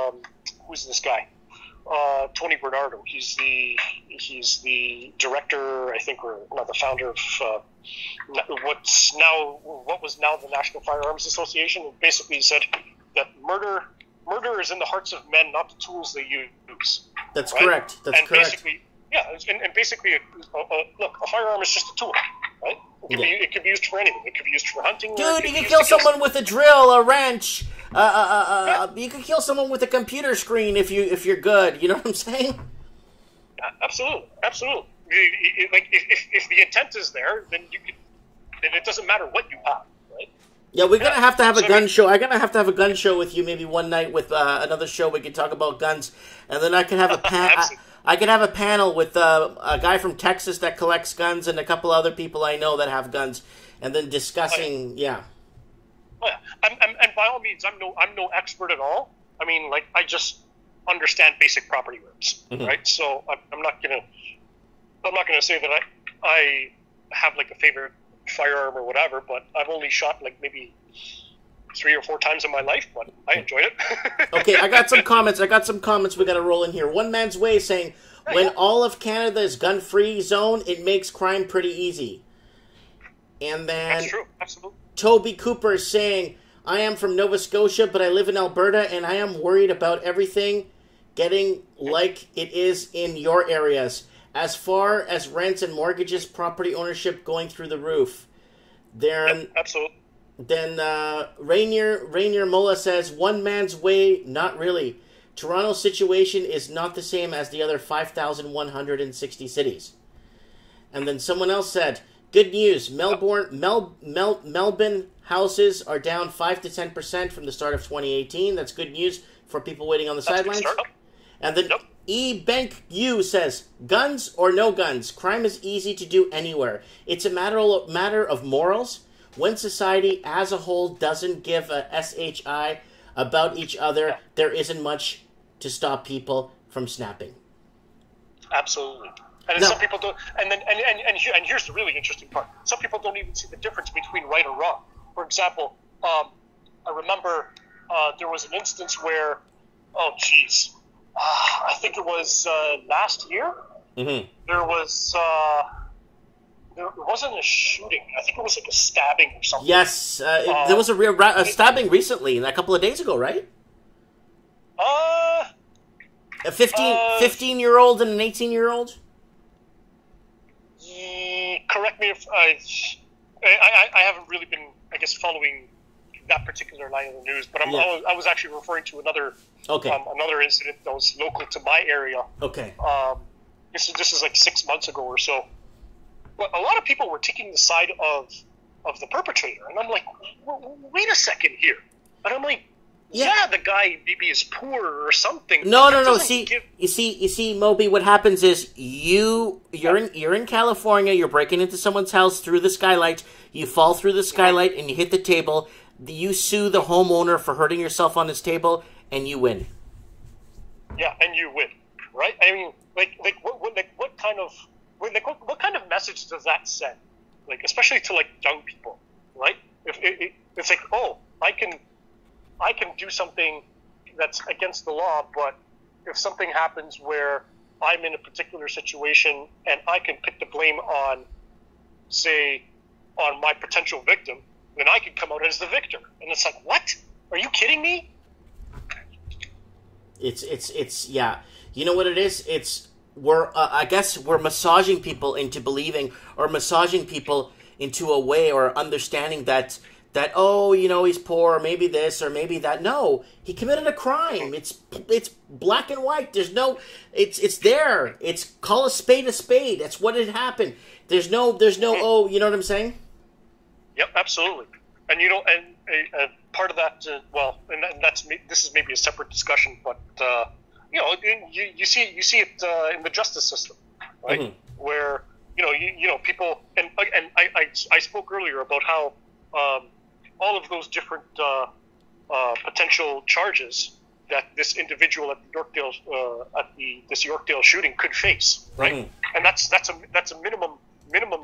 B: who's this guy? Tony Bernardo. He's the director, I think, or not the founder of what was now the National Firearms Association. And basically said that murder is in the hearts of men, not the tools they use.
A: That's
B: right?
A: correct. That's
B: and
A: correct.
B: Basically, and basically, look, a firearm is just a tool, right? It could be used for anything. It could be used for hunting.
A: Dude, you can kill someone with a drill, a wrench. You can kill someone with a computer screen if you're good. You know what I'm saying?
B: Absolutely. Like if the intent is there, then it doesn't matter what you have, right?
A: Yeah, we're gonna have to have a gun show. I'm gonna have to have a gun show with you maybe one night with another show. We can talk about guns, and then I can have a I can have a panel with a guy from Texas that collects guns and a couple other people I know that have guns, and then discussing.
B: Oh, yeah. And by all means, I'm no expert at all. I mean, like, I just understand basic property rights, right? So I'm not gonna say that I have like a favorite firearm or whatever, but I've only shot like maybe 3 or 4 times in my life, but I enjoyed it.
A: Okay, I got some comments we got to roll in here. One Man's Way saying, when all of Canada is gun-free zone, it makes crime pretty easy. And then
B: that's true, absolutely.
A: Toby Cooper is saying, I am from Nova Scotia, but I live in Alberta, and I am worried about everything getting like it is in your areas. As far as rents and mortgages, property ownership going through the roof.
B: Absolutely.
A: Then Rainier Mola says, one man's way, not really. Toronto's situation is not the same as the other 5,160 cities. And then someone else said, good news, Melbourne houses are down 5 to 10% from the start of 2018. That's good news for people waiting on the sidelines. And then E-Bank U says, guns or no guns, crime is easy to do anywhere. It's a matter of morals. When society as a whole doesn't give a SHI about each other, there isn't much to stop people from snapping.
B: Absolutely. And some people don't. And here's the really interesting part. Some people don't even see the difference between right or wrong. For example, I remember there was an instance where, I think it was last year.
A: Mm-hmm.
B: There wasn't a shooting. I think it was like a stabbing or something.
A: Yes, there was a stabbing recently, a couple of days ago, right? A 15-year-old and an 18-year-old?
B: Correct me if I haven't really been, I guess, following that particular line of the news, but I was actually referring to another incident that was local to my area.
A: Okay.
B: This is like 6 months ago or so. But a lot of people were taking the side of the perpetrator, and I'm like, wait a second here. And I'm like, the guy maybe is poor or something.
A: No. You see, Moby. What happens is you're in California. You're breaking into someone's house through the skylight. You fall through the skylight and you hit the table. You sue the homeowner for hurting yourself on his table, and you win.
B: Yeah, and you win, right? I mean, what kind of message does that send? Like, especially to like young people, right? It's like, oh, I can do something that's against the law, but if something happens where I'm in a particular situation and I can put the blame on my potential victim, then I can come out as the victor. And it's like, what? Are you kidding me?
A: It's yeah. You know what it is? It's I guess we're massaging people into believing, or massaging people into a way or understanding that oh, you know, he's poor, or maybe this or maybe that. No, he committed a crime. It's black and white. There's no it's there. It's call a spade a spade. That's what had happened. There's no oh, you know what I'm saying?
B: Yep, absolutely. And you know, and part of that, this is maybe a separate discussion, but you know, you see it in the justice system, right? Mm-hmm. Where you know people, and I spoke earlier about how all of those different potential charges that this individual at the Yorkdale this Yorkdale shooting could face, right? Mm-hmm. And that's a minimum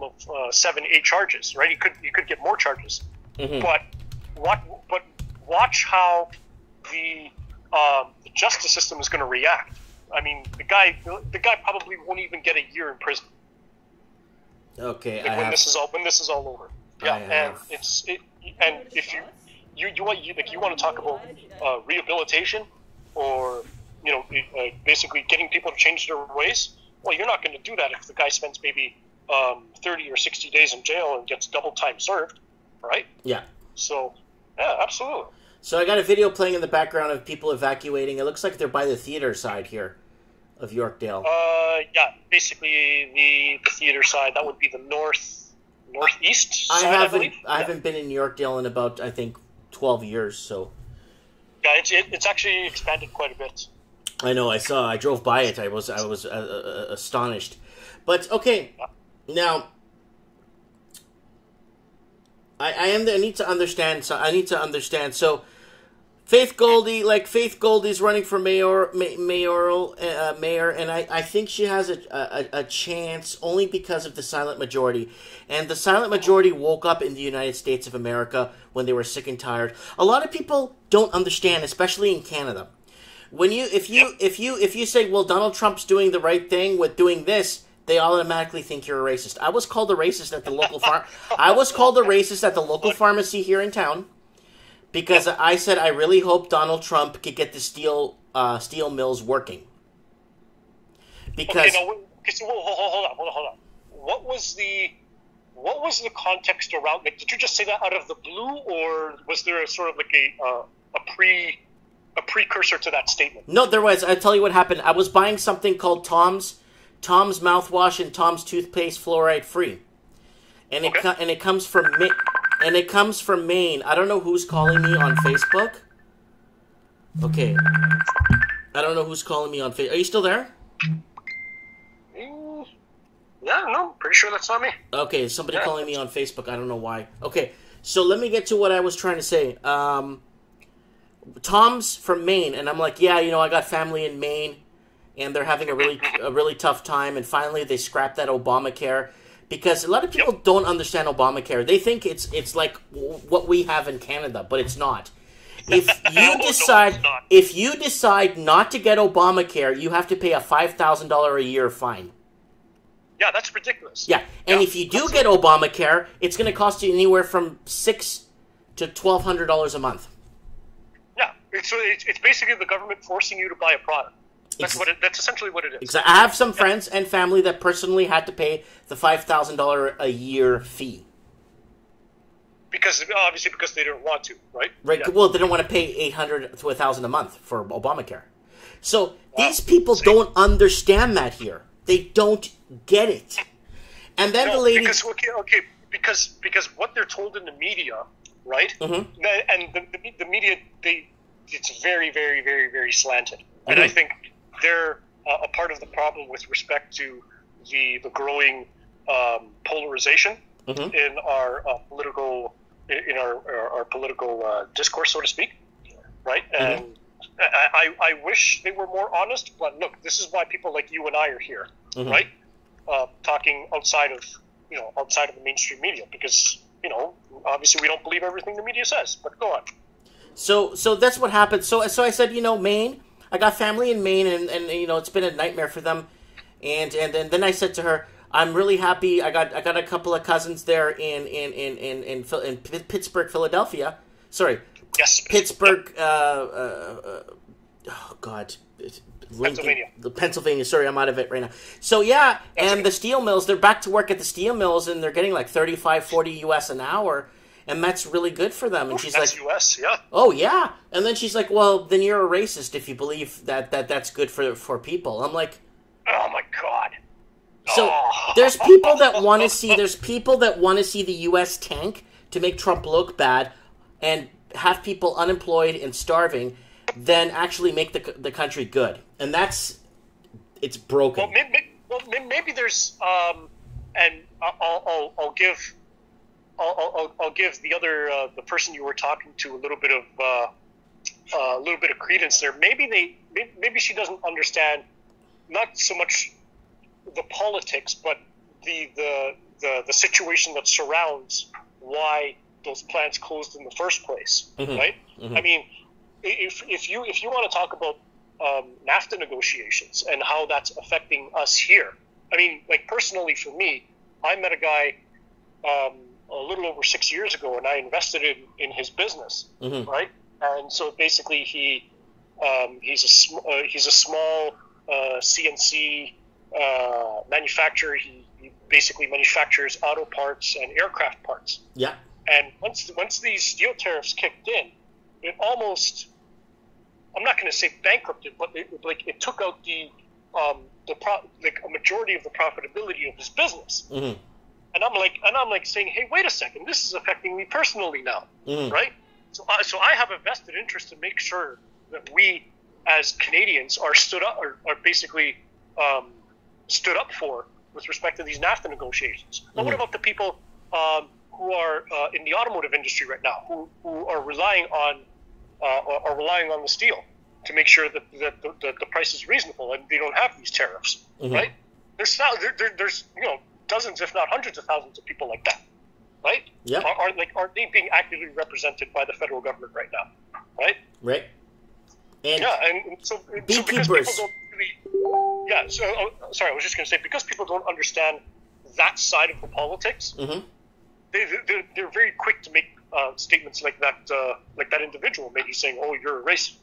B: of 7-8 charges, right? You could get more charges, mm-hmm. But watch how the justice system is going to react. I mean, the guy probably won't even get a year in prison.
A: Okay,
B: when this is all over. Yeah, and and if you want to talk about rehabilitation, or basically getting people to change their ways. Well, you're not going to do that if the guy spends maybe 30 or 60 days in jail and gets double time served, right? Yeah. So, yeah, absolutely.
A: So I got a video playing in the background of people evacuating. It looks like they're by the theater side here of Yorkdale.
B: Yeah, basically the theater side. That would be the northeast side,
A: I haven't been in Yorkdale in about, I think, 12 years. So.
B: Yeah, it's actually expanded quite a bit.
A: I know. I drove by it. I was astonished. But okay, now. I need to understand. So, Faith Goldie's running for mayor, and I think she has a chance only because of the silent majority. And the silent majority woke up in the United States of America when they were sick and tired. A lot of people don't understand, especially in Canada. If you say, well, Donald Trump's doing the right thing with doing this, they automatically think you're a racist. I was called a racist at the local pharmacy here in town because I said I really hope Donald Trump could get the steel mills working. Because
B: hold on. What was the context around? Like, did you just say that out of the blue, or was there a sort of like a precursor to that statement?
A: No, there was. I'll tell you what happened. I was buying something called Tom's mouthwash and Tom's toothpaste, fluoride free, and it comes from Maine. I don't know who's calling me on Facebook. Okay, I don't know who's calling me on Facebook. Are you still there?
B: Yeah, no, pretty sure that's not me.
A: Okay, somebody calling me on Facebook. I don't know why. Okay, so let me get to what I was trying to say. Tom's from Maine, and I'm like, yeah, I got family in Maine. And they're having a really tough time, and finally they scrapped that Obamacare because a lot of people don't understand Obamacare. They think it's like what we have in Canada, but it's not. If you decide not to get Obamacare, you have to pay a $5,000 a year fine.
B: Yeah, that's ridiculous.
A: Yeah, and if you do get Obamacare, it's going to cost you anywhere from $600 to $1,200 a month.
B: Yeah, it's basically the government forcing you to buy a product. That's essentially what it is.
A: I have some friends and family that personally had to pay the $5,000 a year fee.
B: Because they didn't want to, right?
A: Right. Yeah. Well, they don't want to pay $800 to $1,000 a month for Obamacare. So these people don't understand that here. They don't get it. And then the lady,
B: because what they're told in the media, right? Mm-hmm. And the media, it's very, very, very, very slanted, mm-hmm. And I think they're a part of the problem with respect to the growing polarization mm-hmm. in our political discourse, so to speak, right? Mm-hmm. And I wish they were more honest, but look, this is why people like you and I are here, mm-hmm. right? Talking outside of the mainstream media, because obviously we don't believe everything the media says. But go on.
A: So that's what happened. So I said, Maine. I got family in Maine, and it's been a nightmare for them. And then I said to her, I'm really happy. I got a couple of cousins there in Pittsburgh, Philadelphia. Sorry,
B: yes,
A: Pittsburgh, oh God,
B: Pennsylvania.
A: Sorry, I'm out of it right now. So yeah, and the steel mills, they're back to work at the steel mills, and they're getting like 35, 40 US an hour, and that's really good for them. And she's
B: that's
A: like,
B: US, yeah.
A: oh yeah. And then she's like, well, then you're a racist if you believe that's good for people. I'm like,
B: oh my God.
A: So there's people that want to see the U.S. tank to make Trump look bad and have people unemployed and starving, than actually make the country good, and it's broken.
B: Well, maybe there's and I'll give the other the person you were talking to a little bit of credence there. Maybe she doesn't understand not so much the politics, but the situation that surrounds why those plants closed in the first place, right? I mean, if you want to talk about NAFTA negotiations and how that's affecting us here, I mean, like personally for me, I met a guy a little over 6 years ago, and I invested in his business, right? And so basically, he's a small CNC manufacturer. He basically manufactures auto parts and aircraft parts.
A: Yeah.
B: And once these steel tariffs kicked in, it almost, I'm not going to say bankrupted, but it took out a majority of the profitability of his business. And I'm like saying, hey, wait a second, this is affecting me personally now, right? So I have a vested interest to make sure that we as Canadians are basically stood up for with respect to these NAFTA negotiations. But what about the people who are in the automotive industry right now, who are relying on the steel to make sure that the price is reasonable and they don't have these tariffs, right? There's dozens, if not hundreds of thousands of people like that, right?
A: Yeah.
B: Are they being actively represented by the federal government right now, right?
A: Right. And
B: so because people don't really, sorry, I was just going to say, because people don't understand that side of the politics, they're very quick to make statements like that individual maybe saying, "Oh, you're a racist."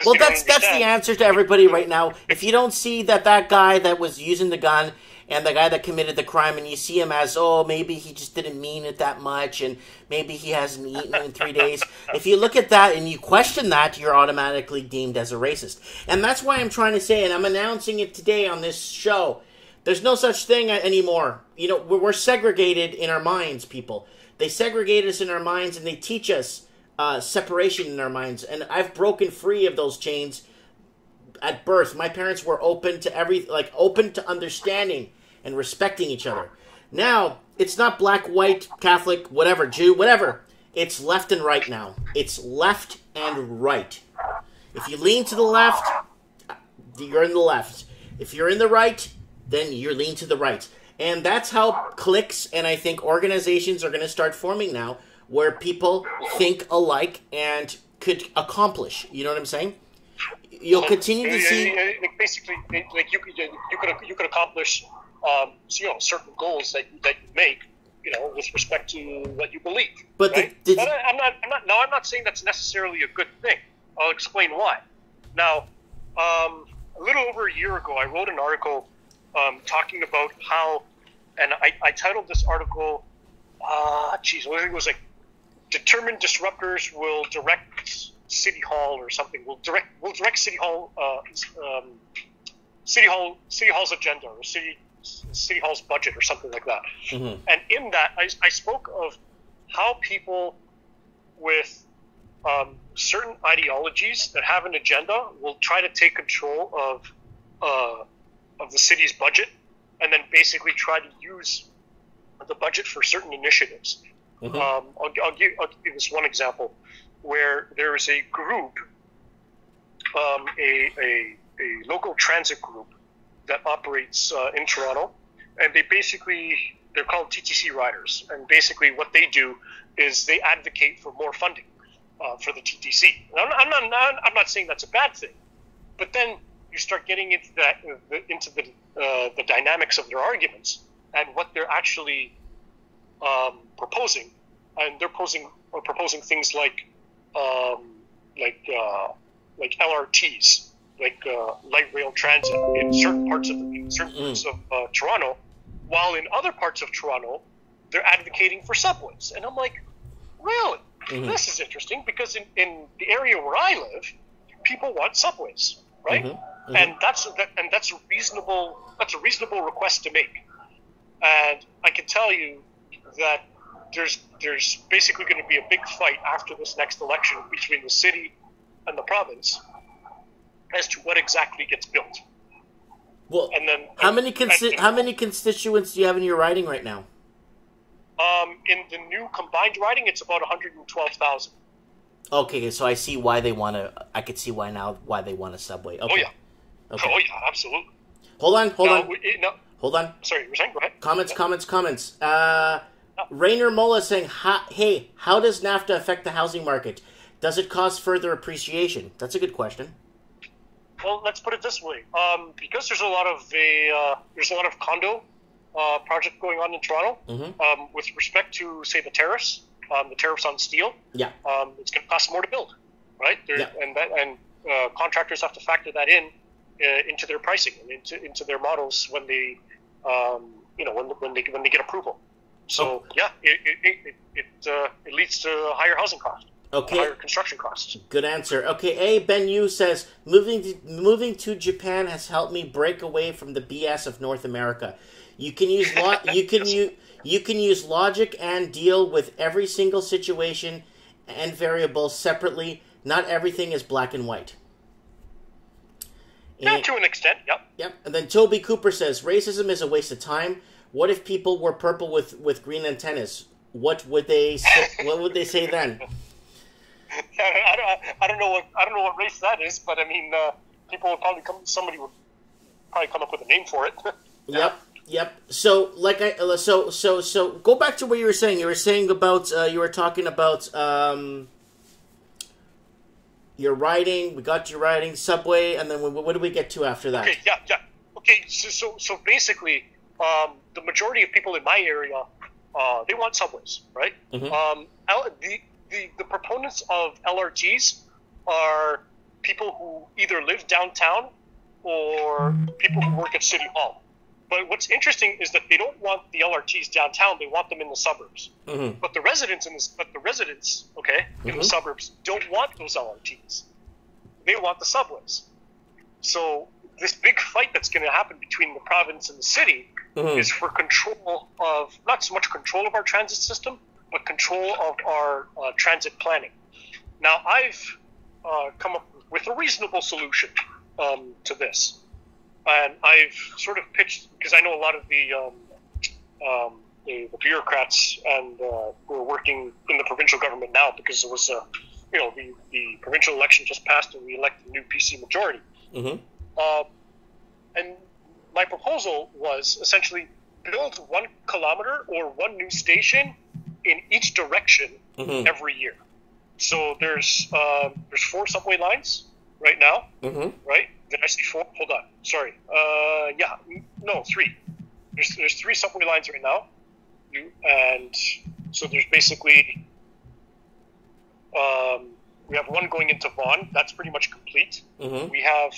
A: Well, that's the answer to everybody right now. If you don't see that guy that was using the gun and the guy that committed the crime, and you see him as, oh, maybe he just didn't mean it that much, and maybe he hasn't eaten in 3 days. If you look at that and you question that, you're automatically deemed as a racist. And that's why I'm trying to say, and I'm announcing it today on this show, there's no such thing anymore. You know, we're segregated in our minds, people. They segregate us in our minds, and they teach us separation in our minds. And I've broken free of those chains at birth. My parents were open to open to understanding and respecting each other. Now, it's not black, white, Catholic, whatever, Jew, whatever. It's left and right now. It's left and right. If you lean to the left, you're in the left. If you're in the right, then you lean to the right. And that's how cliques and I think organizations are going to start forming now, where people think alike and could accomplish. You know what I'm saying? You'll continue to see.
B: Basically, like you could accomplish, certain goals that you make, with respect to what you believe.
A: But
B: right? I'm not saying that's necessarily a good thing. I'll explain why. Now, a little over a year ago, I wrote an article talking about how, and I titled this article, I think it was like, "Determined Disruptors Will Direct City Hall" or something. Will direct City Hall, City Hall's agenda, or City Hall's budget, or something like that. And in that, I spoke of how people with certain ideologies that have an agenda will try to take control of the city's budget, and then basically try to use the budget for certain initiatives. I'll give this one example, where there is a group, a local transit group that operates in Toronto, and they're called TTC riders, and basically what they do is they advocate for more funding for the TTC. I'm not saying that's a bad thing, but then you start getting into the dynamics of their arguments and what they're actually proposing, and they're proposing things like like LRTs, like light rail transit, in certain parts of Toronto, while in other parts of Toronto, they're advocating for subways. And I'm like, really? This is interesting, because in the area where I live, people want subways, right? And that's a reasonable request to make. And I can tell you that there's basically going to be a big fight after this next election between the city and the province as to what exactly gets built.
A: Well, and then how many constituents do you have in your riding right now?
B: In the new combined riding, it's about 112,000.
A: Okay, so I see why they want to. I could see why they want a subway. Okay.
B: Oh yeah. Okay. Oh yeah, absolutely.
A: Hold on. Hold on.
B: Sorry, you were saying? Go ahead.
A: Comments. Rainer Mola saying, "Hey, how does NAFTA affect the housing market? Does it cause further appreciation?" That's a good question.
B: Well, let's put it this way: because there's a lot of condo project going on in Toronto. With respect to, say, the tariffs on steel. Yeah. It's going to cost more to build, right? And contractors have to factor that into their pricing and into their models when they, when they get approval. So it leads to higher housing costs. Okay. Higher construction costs.
A: Good answer. Okay. A Ben Yu says moving to Japan has helped me break away from the BS of North America. You can use you can use logic and deal with every single situation and variable separately. Not everything is black and white.
B: Yeah, to an extent.
A: Yep. And then Toby Cooper says racism is a waste of time. What if people were purple with green antennas? What would they say, what would they say then?
B: I don't know what race that is, but I mean, people would probably somebody would probably come up with a name for it.
A: Yep. So, so go back to what you were saying. You were saying about you were talking about your riding. We got your riding subway, and then what did we get to after that?
B: Okay, yeah. Okay, so basically, the majority of people in my area, they want subways, right? The proponents of LRTs are people who either live downtown or people who work at City Hall. But what's interesting is that they don't want the LRTs downtown; they want them in the suburbs. But the residents in the suburbs don't want those LRTs. They want the subways. So this big fight that's going to happen between the province and the city is for control of, not so much control of our transit system, but control of our transit planning. Now, I've come up with a reasonable solution to this. And I've sort of pitched, because I know a lot of the bureaucrats and who are working in the provincial government now, because it was, the provincial election just passed and we elected a new PC majority. And my proposal was essentially build 1 kilometer or 1 new station in each direction every year. So there's 4 subway lines right now, right? Did I say 4? Hold on. Sorry. 3. There's 3 subway lines right now, and so there's basically we have 1 going into Vaughan. That's pretty much complete. We have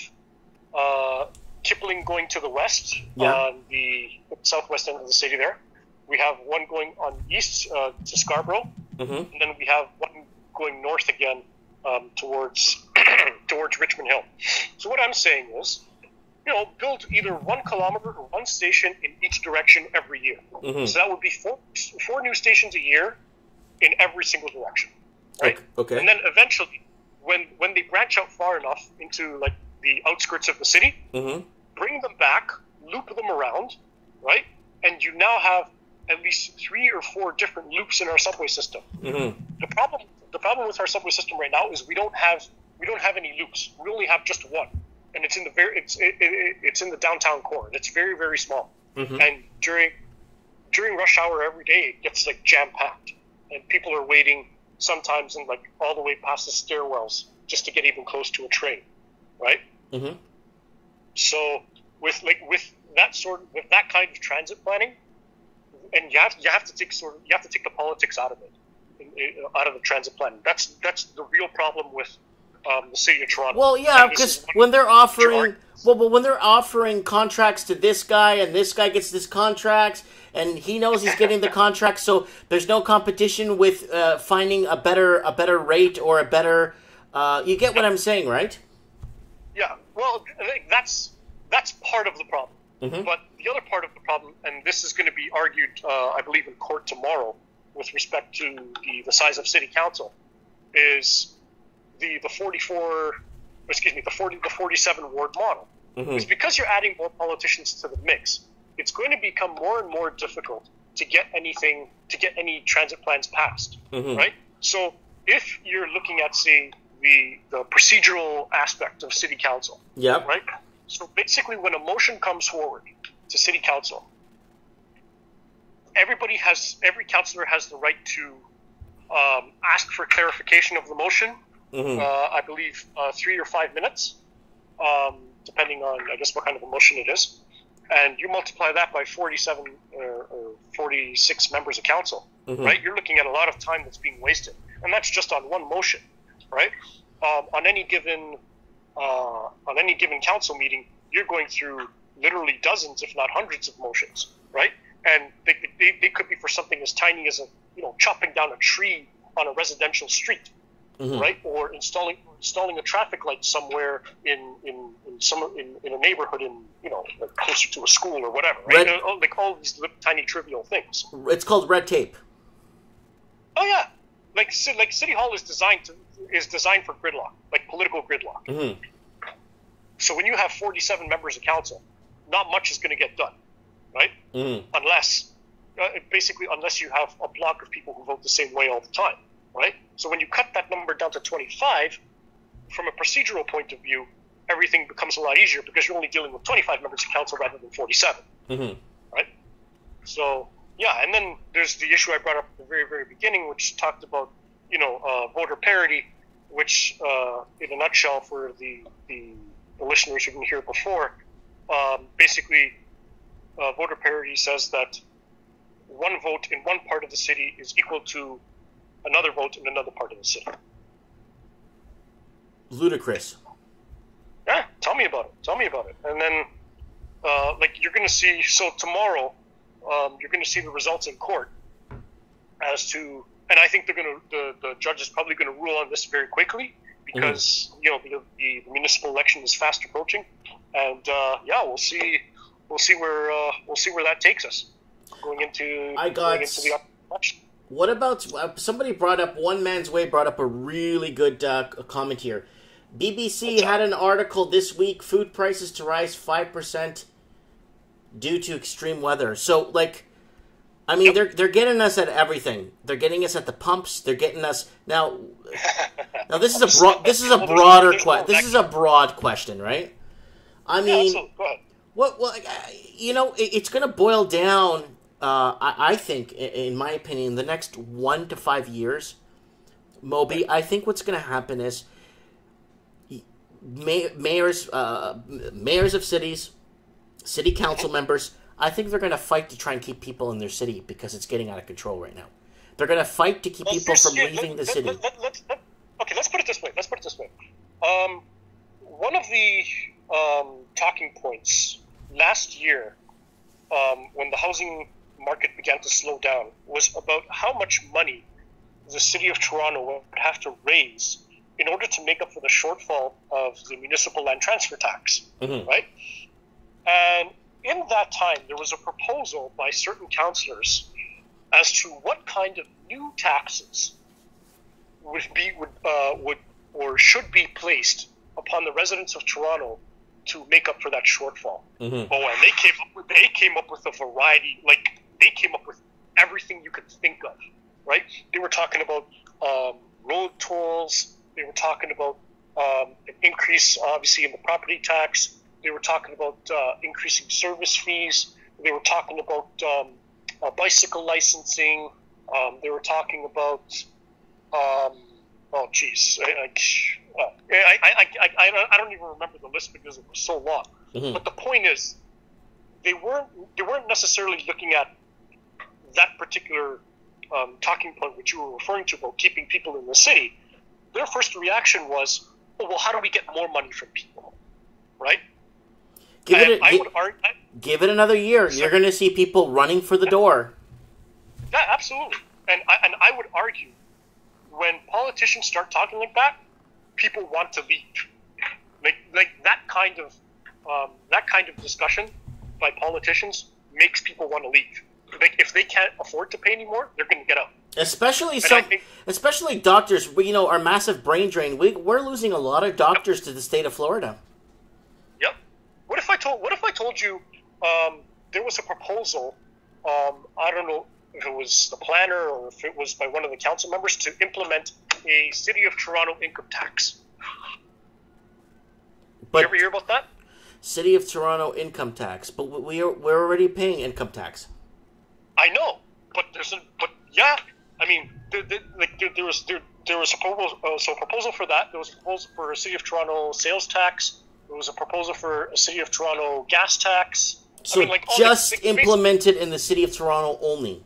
B: Kipling going to the west on the southwest end of the city. There, we have 1 going on east to Scarborough, and then we have 1 going north again towards Richmond Hill. So what I'm saying is, build either 1 kilometer or 1 station in each direction every year. So that would be 4 new stations a year in every single direction, right? Okay. And then eventually, when they branch out far enough into like the outskirts of the city, bring them back, loop them around, right? And you now have at least 3 or 4 different loops in our subway system. The problem with our subway system right now is we don't have any loops. We only have just 1, and it's in the it's in the downtown core, and it's very, very small. And during rush hour every day, it gets like jam packed, and people are waiting sometimes in like all the way past the stairwells just to get even close to a train, right? So with that kind of transit planning, and you have to take the politics out of it. Out of the transit plan. That's the real problem with the city of Toronto.
A: Well, yeah, because when they're offering, but when they're offering contracts to this guy, and this guy gets this contract, and he knows he's getting the contract, so there's no competition with finding a better rate or a better. You get what I'm saying, right?
B: Yeah. Well, I think that's part of the problem.
A: Mm-hmm.
B: But the other part of the problem, and this is going to be argued, I believe, in court tomorrow, with respect to the size of city council, is the 47 ward model.
A: Mm-hmm.
B: It's because you're adding more politicians to the mix. It's going to become more and more difficult to get any transit plans passed,
A: mm-hmm.
B: right? So if you're looking at, say, the procedural aspect of city council,
A: yeah,
B: right? So basically, when a motion comes forward to city council, every councillor has the right to ask for clarification of the motion.
A: Mm-hmm.
B: I believe 3 or 5 minutes, depending on, I guess, what kind of a motion it is. And you multiply that by 47 or 46 members of council,
A: mm-hmm.
B: right? You're looking at a lot of time that's being wasted, and that's just on one motion, right? On any given council meeting, you're going through literally dozens, if not hundreds, of motions, right? And they could be for something as tiny as chopping down a tree on a residential street,
A: mm-hmm.
B: right? Or installing a traffic light somewhere in a neighborhood like closer to a school or whatever, right? Like all these tiny trivial things.
A: It's called red tape.
B: Oh yeah, like City Hall is designed for gridlock, like political gridlock.
A: Mm-hmm.
B: So when you have 47 members of council, not much is going to get done, right?
A: Mm.
B: Unless you have a block of people who vote the same way all the time, right? So when you cut that number down to 25, from a procedural point of view, everything becomes a lot easier because you're only dealing with 25 members of council rather than 47,
A: mm-hmm.
B: right? So, yeah, and then there's the issue I brought up at the very, very beginning, which talked about, voter parity, which, in a nutshell, for the listeners who didn't hear it before, basically, voter parity says that one vote in one part of the city is equal to another vote in another part of the city.
A: Ludicrous.
B: Yeah, tell me about it. And then, you're going to see, so tomorrow, you're going to see the results in court as to, and I think the judge is probably going to rule on this very quickly because,
A: mm-hmm.
B: the municipal election is fast approaching. And, we'll see where that takes us going into the election.
A: What about, One Man's Way brought up a really good comment here. BBC had an article this week, food prices to rise 5% due to extreme weather. So, they're getting us at everything. They're getting us at the pumps. They're getting us now. Now this is a broad question, right? I mean,
B: go ahead.
A: It's going to boil down. I think, in my opinion, the next 1 to 5 years, Moby, I think what's going to happen is mayors of cities, city council members, I think they're going to fight to try and keep people in their city because it's getting out of control right now. They're going to fight to keep people from leaving the city.
B: Okay, let's put it this way. One of the talking points last year, when the housing market began to slow down, was about how much money the city of Toronto would have to raise in order to make up for the shortfall of the municipal land transfer tax,
A: mm-hmm.
B: right? And in that time, there was a proposal by certain councillors as to what kind of new taxes should be placed upon the residents of Toronto to make up for that shortfall.
A: Mm-hmm.
B: Oh, and they came up with a variety, they came up with everything you could think of, right? They were talking about road tolls. They were talking about an increase, obviously, in the property tax. They were talking about increasing service fees. They were talking about bicycle licensing. They were talking about, I don't even remember the list because it was so long.
A: Mm-hmm.
B: But the point is, they weren't necessarily looking at that particular talking point which you were referring to about keeping people in the city. Their first reaction was, well, how do we get more money from people, right?
A: Give it another year.
B: So,
A: you're going to see people running for the door.
B: Yeah, absolutely. And I would argue, when politicians start talking like that, people want to leave. Like that kind of discussion by politicians makes people want to leave. Like, if they can't afford to pay anymore, they're going to get out.
A: Especially doctors. Our massive brain drain. We're losing a lot of doctors to the state of Florida.
B: Yep. What if I told you there was a proposal? I don't know if it was the planner or if it was by one of the council members to implement a City of Toronto income tax. Did you ever hear about that?
A: City of Toronto income tax, but we're already paying income tax.
B: I know, but yeah. I mean, there was a proposal for that. There was a proposal for a City of Toronto sales tax. There was a proposal for a City of Toronto gas tax.
A: So just implemented in the City of Toronto only.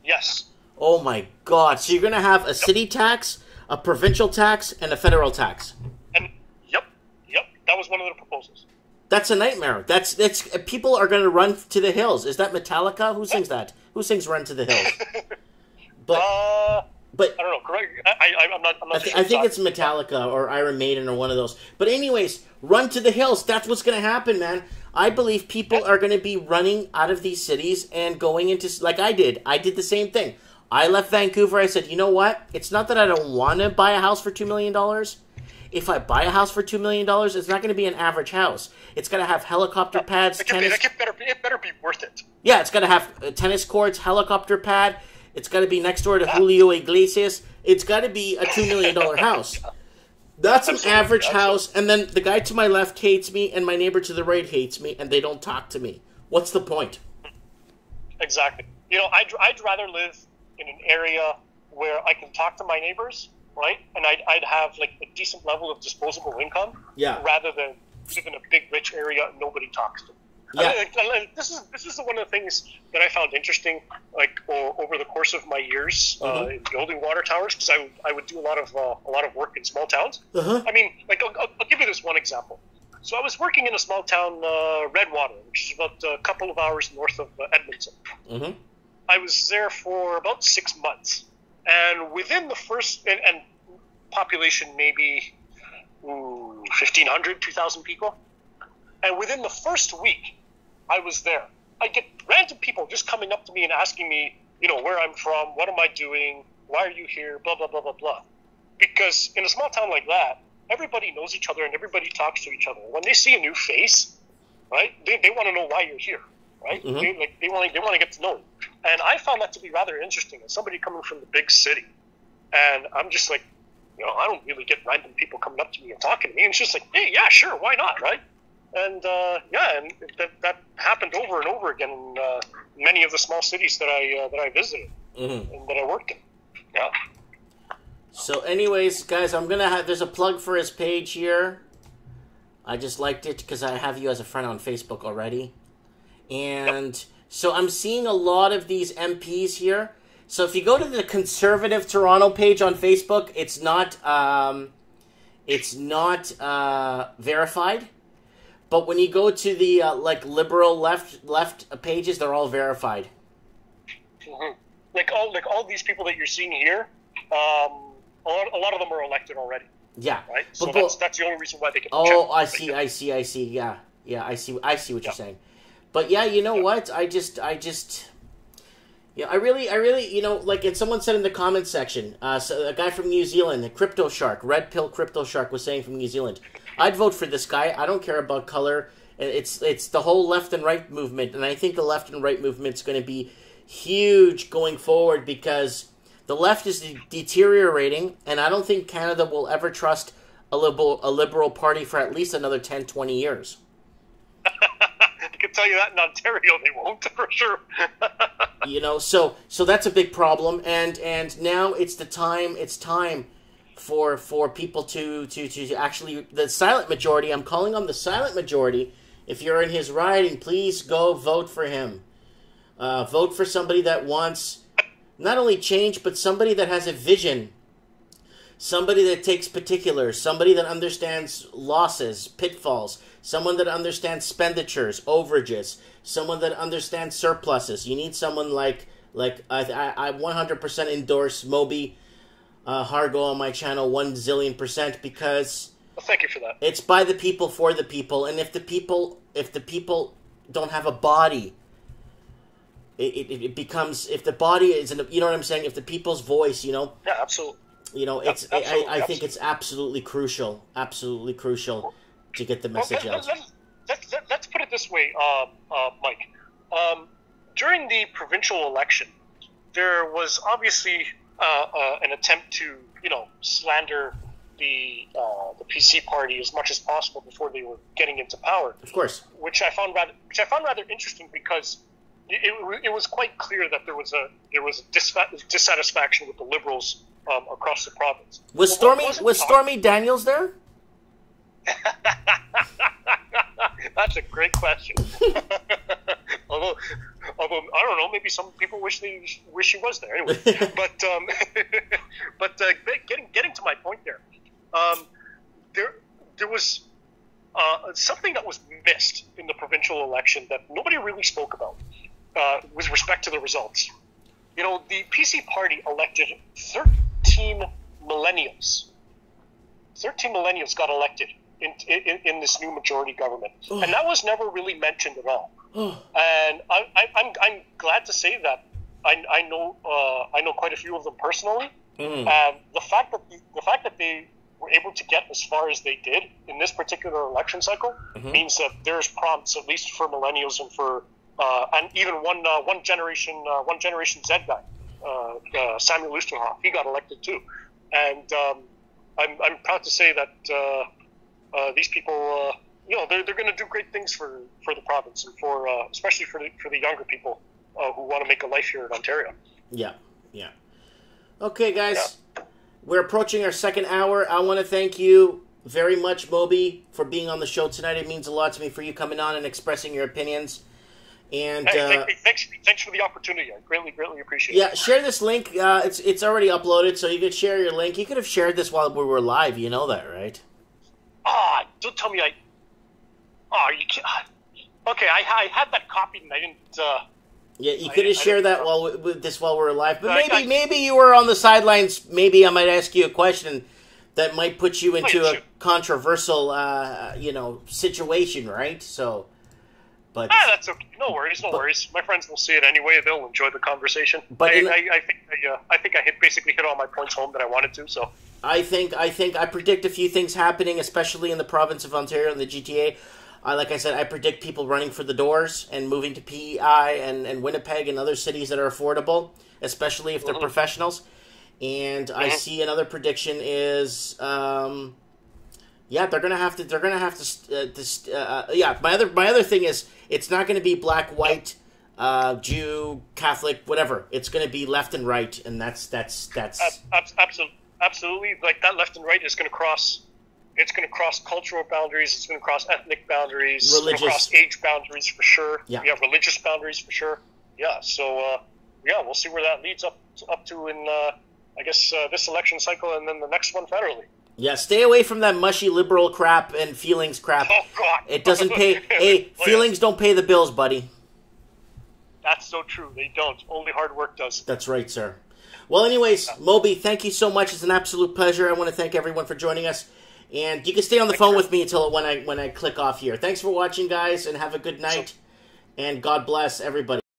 B: Yes.
A: Oh my God! So you're going to have a city tax, a provincial tax, and a federal tax.
B: And yep, that was one of the proposals.
A: That's a nightmare. That's people are going to run to the hills. Is that Metallica? Who sings that? Who sings "Run to the Hills"? But
B: I don't know. Correct? I'm not sure.
A: I think it's Metallica or Iron Maiden or one of those. But anyways, run to the hills. That's what's going to happen, man. I believe people are going to be running out of these cities and going into, like I did. I did the same thing. I left Vancouver. I said, you know what? It's not that I don't want to buy a house for $2 million. If I buy a house for $2 million, it's not going to be an average house. It's going to have helicopter pads, tennis.
B: It better be worth it.
A: Yeah, it's going to have tennis courts, helicopter pad. It's got to be next door to Julio Iglesias. It's got to be a $2 million house. That's an average house, and then the guy to my left hates me, and my neighbor to the right hates me, and they don't talk to me. What's the point?
B: Exactly. I'd rather live in an area where I can talk to my neighbors, right? And I'd have like a decent level of disposable income, rather than live in a big rich area and nobody talks to me. Yeah. This is one of the things that I found interesting, like over the course of my years in building water towers, because I would do a lot of work in small towns. I mean, like I'll give you this one example. So I was working in a small town, Redwater, which is about a couple of hours north of Edmonton. I was there for about 6 months, and within the first and population maybe 1,500, 2,000 people, and within the first week I was there, I get random people just coming up to me and asking me, where I'm from, what am I doing, why are you here, blah, blah, blah, blah, blah. Because in a small town like that, everybody knows each other and everybody talks to each other. When they see a new face, right, they want to know why you're here, right? They want to get to know you. And I found that to be rather interesting as somebody coming from the big city. And I'm just like, I don't really get random people coming up to me and talking to me. And it's just like, hey, yeah, sure, why not, right? And and that happened over and over again in many of the small cities that I visited and that I worked in. Yeah.
A: So, anyways, guys, there's a plug for his page here. I just liked it because I have you as a friend on Facebook already, and so I'm seeing a lot of these MPs here. So, if you go to the Conservative Toronto page on Facebook, it's not verified. But when you go to the liberal left pages, they're all verified.
B: Like all these people that you're seeing here, a lot of them are elected already.
A: Yeah.
B: Right. So that's the only reason why they get.
A: Oh, I see. Yeah. I see what you're saying. But yeah, you know what? I really, like, and someone said in the comments section, so a guy from New Zealand, the Crypto Shark, Red Pill Crypto Shark, was saying from New Zealand, I'd vote for this guy. I don't care about color. It's the whole left and right movement, and I think the left and right movement's going to be huge going forward because the left is deteriorating, and I don't think Canada will ever trust a liberal party for at least another 10, 20 years.
B: I can tell you that in Ontario they won't, for sure.
A: So that's a big problem, and now it's time for people to actually, the silent majority, I'm calling on the silent majority. If you're in his riding, please go vote for him. Vote for somebody that wants not only change, but somebody that has a vision somebody that takes particulars, somebody that understands losses, pitfalls, someone that understands expenditures, overages, someone that understands surpluses. You need someone like I 100% endorse MAWUBI Hargoe on my channel 1,000,000,000% because
B: well, thank you for that.
A: It's by the people for the people, and if the people don't have a body, it becomes, if the body isn't, you know what I'm saying? If the people's voice, you know,
B: yeah, absolutely.
A: You know, it's I think it's absolutely crucial to get the message out.
B: Let's put it this way, Mike. During the provincial election, there was obviously an attempt to, you know, slander the PC party as much as possible before they were getting into power.
A: Of course,
B: which I found rather interesting because it was quite clear that there was a dissatisfaction with the Liberals across the province.
A: Was Stormy Daniels there?
B: That's a great question. although I don't know, maybe some people wish she was there. Anyway, but getting to my point there, there was something that was missed in the provincial election that nobody really spoke about with respect to the results. You know, the PC party elected 13 millennials. 13 millennials got elected in this new majority government, and that was never really mentioned at all. And I'm glad to say that I know quite a few of them personally. The fact that they were able to get as far as they did in this particular election cycle means that there's prompts, at least for millennials and for and even one generation Z guy, Samuel Lusterhoff, he got elected too. And I'm proud to say that these people, you know, they're going to do great things for the province and for especially for the younger people who want to make a life here in Ontario.
A: Yeah. Okay, guys, we're approaching our second hour. I want to thank you very much, MAWUBI, for being on the show tonight. It means a lot to me for you coming on and expressing your opinions. And
B: thanks for the opportunity. I greatly appreciate it.
A: Yeah, share this link. It's already uploaded, so you could share your link. You could have shared this while we were live. You know that, right?
B: Don't tell me you can't. Okay, I had that copied and I didn't.
A: Yeah, you could have shared that while we were live. But maybe you were on the sidelines. Maybe I might ask you a question that might put you into a controversial, situation, right? So. But
B: that's okay. No worries. My friends will see it anyway. They'll enjoy the conversation. But I think I basically hit all my points home that I wanted to. So
A: I predict a few things happening, especially in the province of Ontario and the GTA. Like I said, I predict people running for the doors and moving to PEI and Winnipeg and other cities that are affordable, especially if they're professionals. And I see another prediction is. Yeah, they're gonna have to. My other thing is it's not gonna be black, white, Jew, Catholic, whatever. It's gonna be left and right, and that's.
B: Absolutely. Like that left and right is gonna cross. It's gonna cross cultural boundaries. It's gonna cross ethnic boundaries.
A: Religious.
B: It's gonna cross age boundaries for sure.
A: Yeah.
B: Religious boundaries for sure. Yeah. So we'll see where that leads up to in I guess this election cycle and then the next one federally.
A: Yeah, stay away from that mushy liberal crap and feelings crap.
B: Oh, God.
A: It doesn't pay. Hey, feelings don't pay the bills, buddy.
B: That's so true. They don't. Only hard work does.
A: That's right, sir. Well, anyways, MAWUBI, thank you so much. It's an absolute pleasure. I want to thank everyone for joining us. And you can stay on the phone with me until when I click off here. Thanks for watching, guys, and have a good night. And God bless everybody.